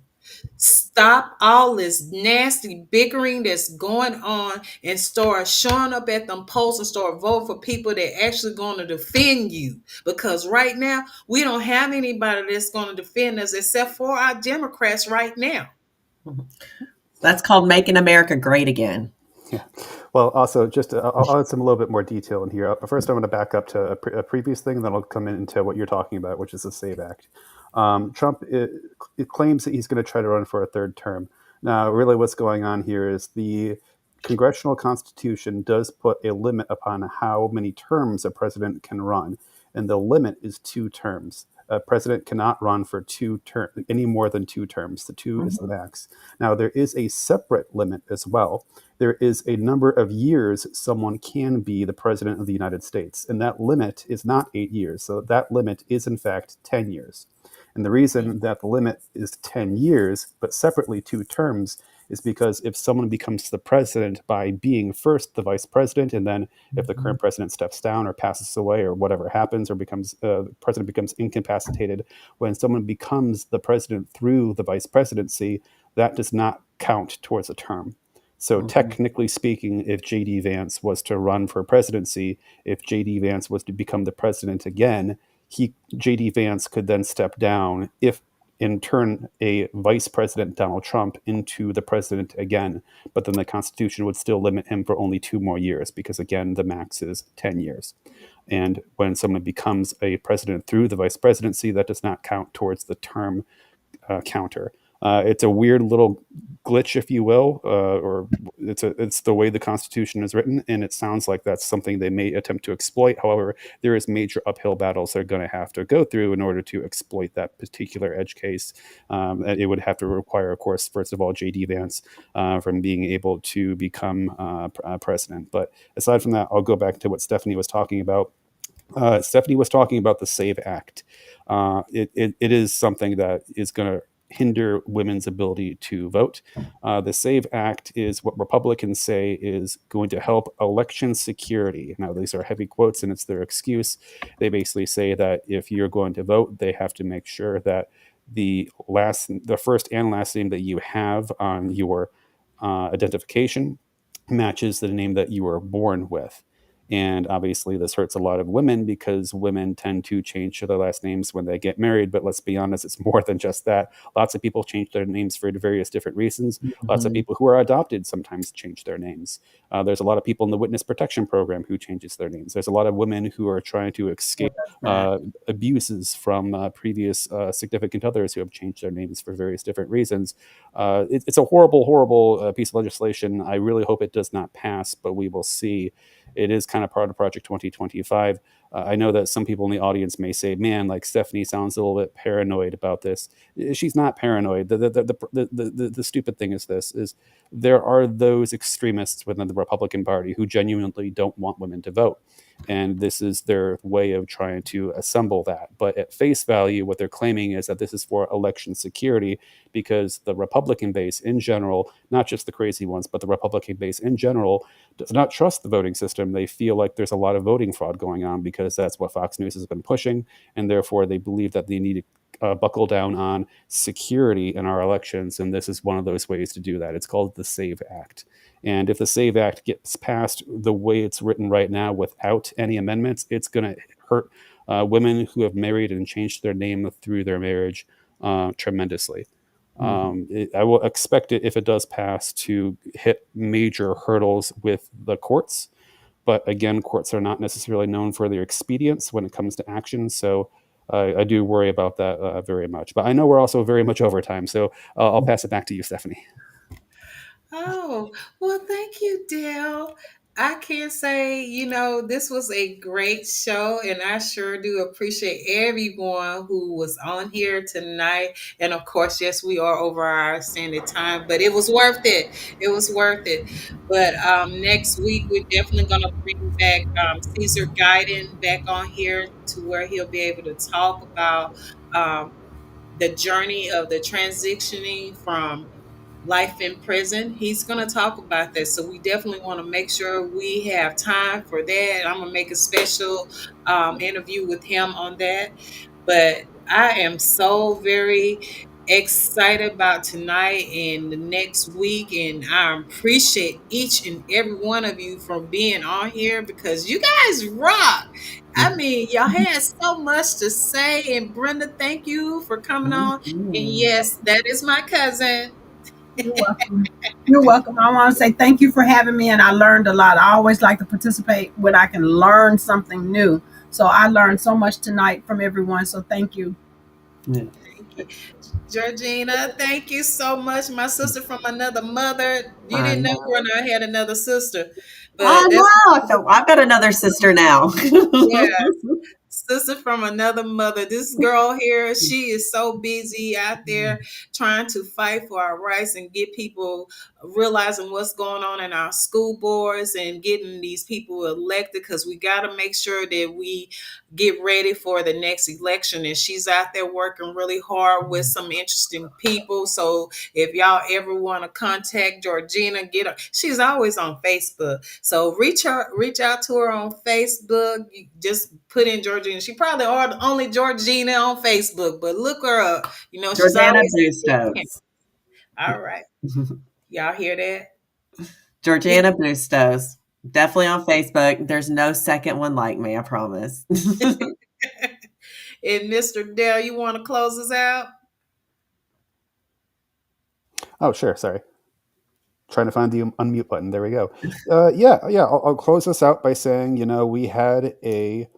stop all this nasty bickering that's going on and start showing up at them polls and start voting for people that actually going to defend you. Because right now, we don't have anybody that's going to defend us except for our Democrats right now. That's called making America great again. Yeah. Well, also, just I'll add some a little bit more detail in here. First, I'm going to back up to a previous thing, and then I'll come into what you're talking about, which is the SAVE Act. Trump it claims that he's going to try to run for a third term. Now, really, what's going on here is the congressional constitution does put a limit upon how many terms a president can run, and the limit is 2 terms. A president cannot run for any more than 2 terms. The 2 is the max. Now, there is a separate limit as well. There is a number of years someone can be the president of the United States, and that limit is not 8 years. So that limit is, in fact, 10 years. And the reason that the limit is 10 years, but separately 2 terms, is because if someone becomes the president by being first the vice president, and then if the current president steps down or passes away or whatever happens, or the president becomes incapacitated, when someone becomes the president through the vice presidency, that does not count towards a term. So Mm-hmm. technically speaking, if J.D. Vance was to run for presidency, if J.D. Vance was to become the president again, J.D. Vance could then step down if in turn a vice president Donald Trump into the president again, but then the Constitution would still limit him for only 2 more years because again the max is 10 years. And when someone becomes a president through the vice presidency, that does not count towards the term counter. It's a weird little glitch, if you will, or it's the way the Constitution is written, and it sounds like that's something they may attempt to exploit. However, there is major uphill battles they're going to have to go through in order to exploit that particular edge case. And it would have to require, of course, first of all, J.D. Vance from being able to become president. But aside from that, I'll go back to what Stephanie was talking about. Stephanie was talking about the SAVE Act. It is something that is going to hinder women's ability to vote. The SAVE Act is what Republicans say is going to help election security. Now, these are heavy quotes, and it's their excuse. They basically say that if you're going to vote, they have to make sure that the first and last name that you have on your identification matches the name that you were born with. And obviously, this hurts a lot of women because women tend to change their last names when they get married. But let's be honest, it's more than just that. Lots of people change their names for various different reasons. Lots of people who are adopted sometimes change their names. There's a lot of people in the witness protection program who changes their names. There's a lot of women who are trying to escape abuses from previous significant others who have changed their names for various different reasons. It's a horrible, horrible piece of legislation. I really hope it does not pass, but we will see. It is kind of part of Project 2025. I know that some people in the audience may say, man, like Stephanie sounds a little bit paranoid about this. She's not paranoid. The stupid thing is this, is there are those extremists within the Republican Party who genuinely don't want women to vote. And this is their way of trying to assemble that. But at face value, what they're claiming is that this is for election security, because the Republican base in general, not just the crazy ones, but the Republican base in general, does not trust the voting system. They feel like there's a lot of voting fraud going on because that's what Fox News has been pushing. And therefore, they believe that they need to buckle down on security in our elections. And this is one of those ways to do that. It's called the SAVE Act. And if the SAVE Act gets passed the way it's written right now without any amendments, it's going to hurt women who have married and changed their name through their marriage tremendously. I will expect it, if it does pass, to hit major hurdles with the courts. But again, courts are not necessarily known for their expedience when it comes to action. So I do worry about that very much. But I know we're also very much over time. So I'll pass it back to you, Stephanie. Oh, well, thank you, Dale. I can say, this was a great show, and I sure do appreciate everyone who was on here tonight. And of course, yes, we are over our extended time, but it was worth it. It was worth it. But next week, we're definitely going to bring back Caesar Guyton back on here to where he'll be able to talk about um, the journey of the transitioning from life in prison. He's going to talk about that. So we definitely want to make sure we have time for that. I'm going to make a special interview with him on that. But I am so very excited about tonight and the next week. And I appreciate each and every one of you for being on here because you guys rock. I mean, y'all had so much to say. And Brenda, thank you for coming on. And yes, that is my cousin. You're welcome. You're welcome. I want to say thank you for having me, and I learned a lot. I always like to participate when I can learn something new. So I learned so much tonight from everyone. So thank you. Yeah. Thank you. Georgina, thank you so much. My sister from another mother. You I didn't know know. when I had another sister, I but that's know. So I've got another sister now. yeah. Sister from another mother. This girl here, she is so busy out there trying to fight for our rights and get people realizing what's going on in our school boards and getting these people elected, because we got to make sure that we get ready for the next election. And she's out there working really hard with some interesting people. So if y'all ever want to contact Georgina, get her. She's always on Facebook. So reach out to her on Facebook. You just put in Georgina. She probably are the only Georgina on Facebook, but look her up. She's Jordana always. Bustos. All right. Y'all hear that? Jordana Bustos. Definitely on Facebook. There's no second one like me, I promise. And Mr. Dell, you want to close us out? Oh, sure. Sorry. Trying to find the unmute button. There we go. Yeah. I'll close this out by saying, we had a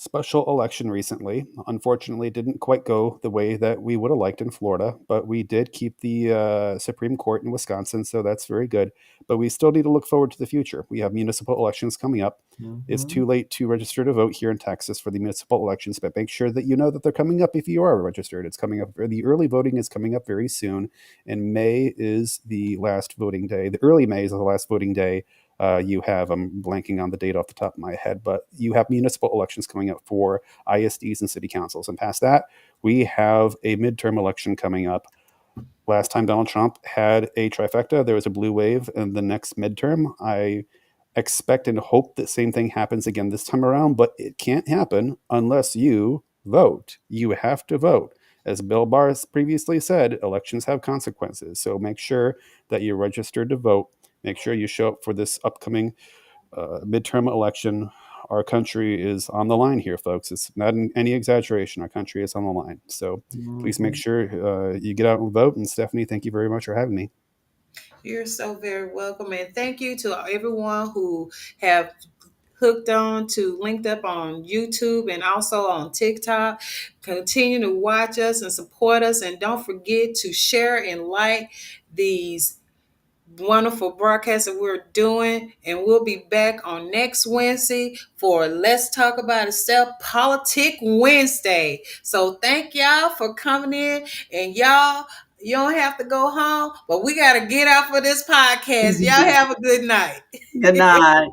special election recently. Unfortunately, it didn't quite go the way that we would have liked in Florida, but we did keep the Supreme Court in Wisconsin, so that's very good. But we still need to look forward to the future. We have municipal elections coming up. It's Mhm. too late to register to vote here in Texas for the municipal elections, but make sure that you know that they're coming up if you are registered. It's coming up. The early voting is coming up very soon, and May is the last voting day. The early May is the last voting day. You have, I'm blanking on the date off the top of my head, but you have municipal elections coming up for ISDs and city councils. And past that, we have a midterm election coming up. Last time Donald Trump had a trifecta, there was a blue wave in the next midterm. I expect and hope the same thing happens again this time around, but it can't happen unless you vote. You have to vote. As Bill Barr previously said, elections have consequences. So make sure that you're registered to vote. Make sure you show up for this upcoming midterm election. Our country is on the line here, folks. It's not any exaggeration. Our country is on the line. So please make Mhm. sure you get out and vote. And Stephanie, thank you very much for having me. You're so very welcome. And thank you to everyone who have hooked on to linked up on YouTube and also on TikTok. Continue to watch us and support us. And don't forget to share and like these wonderful broadcasts that we're doing. And we'll be back on next Wednesday for Let's Talk About Itself Politic Wednesday. So thank y'all for coming in. And y'all, you don't have to go home, but we got to get out for this podcast. Y'all have a good night. Good night.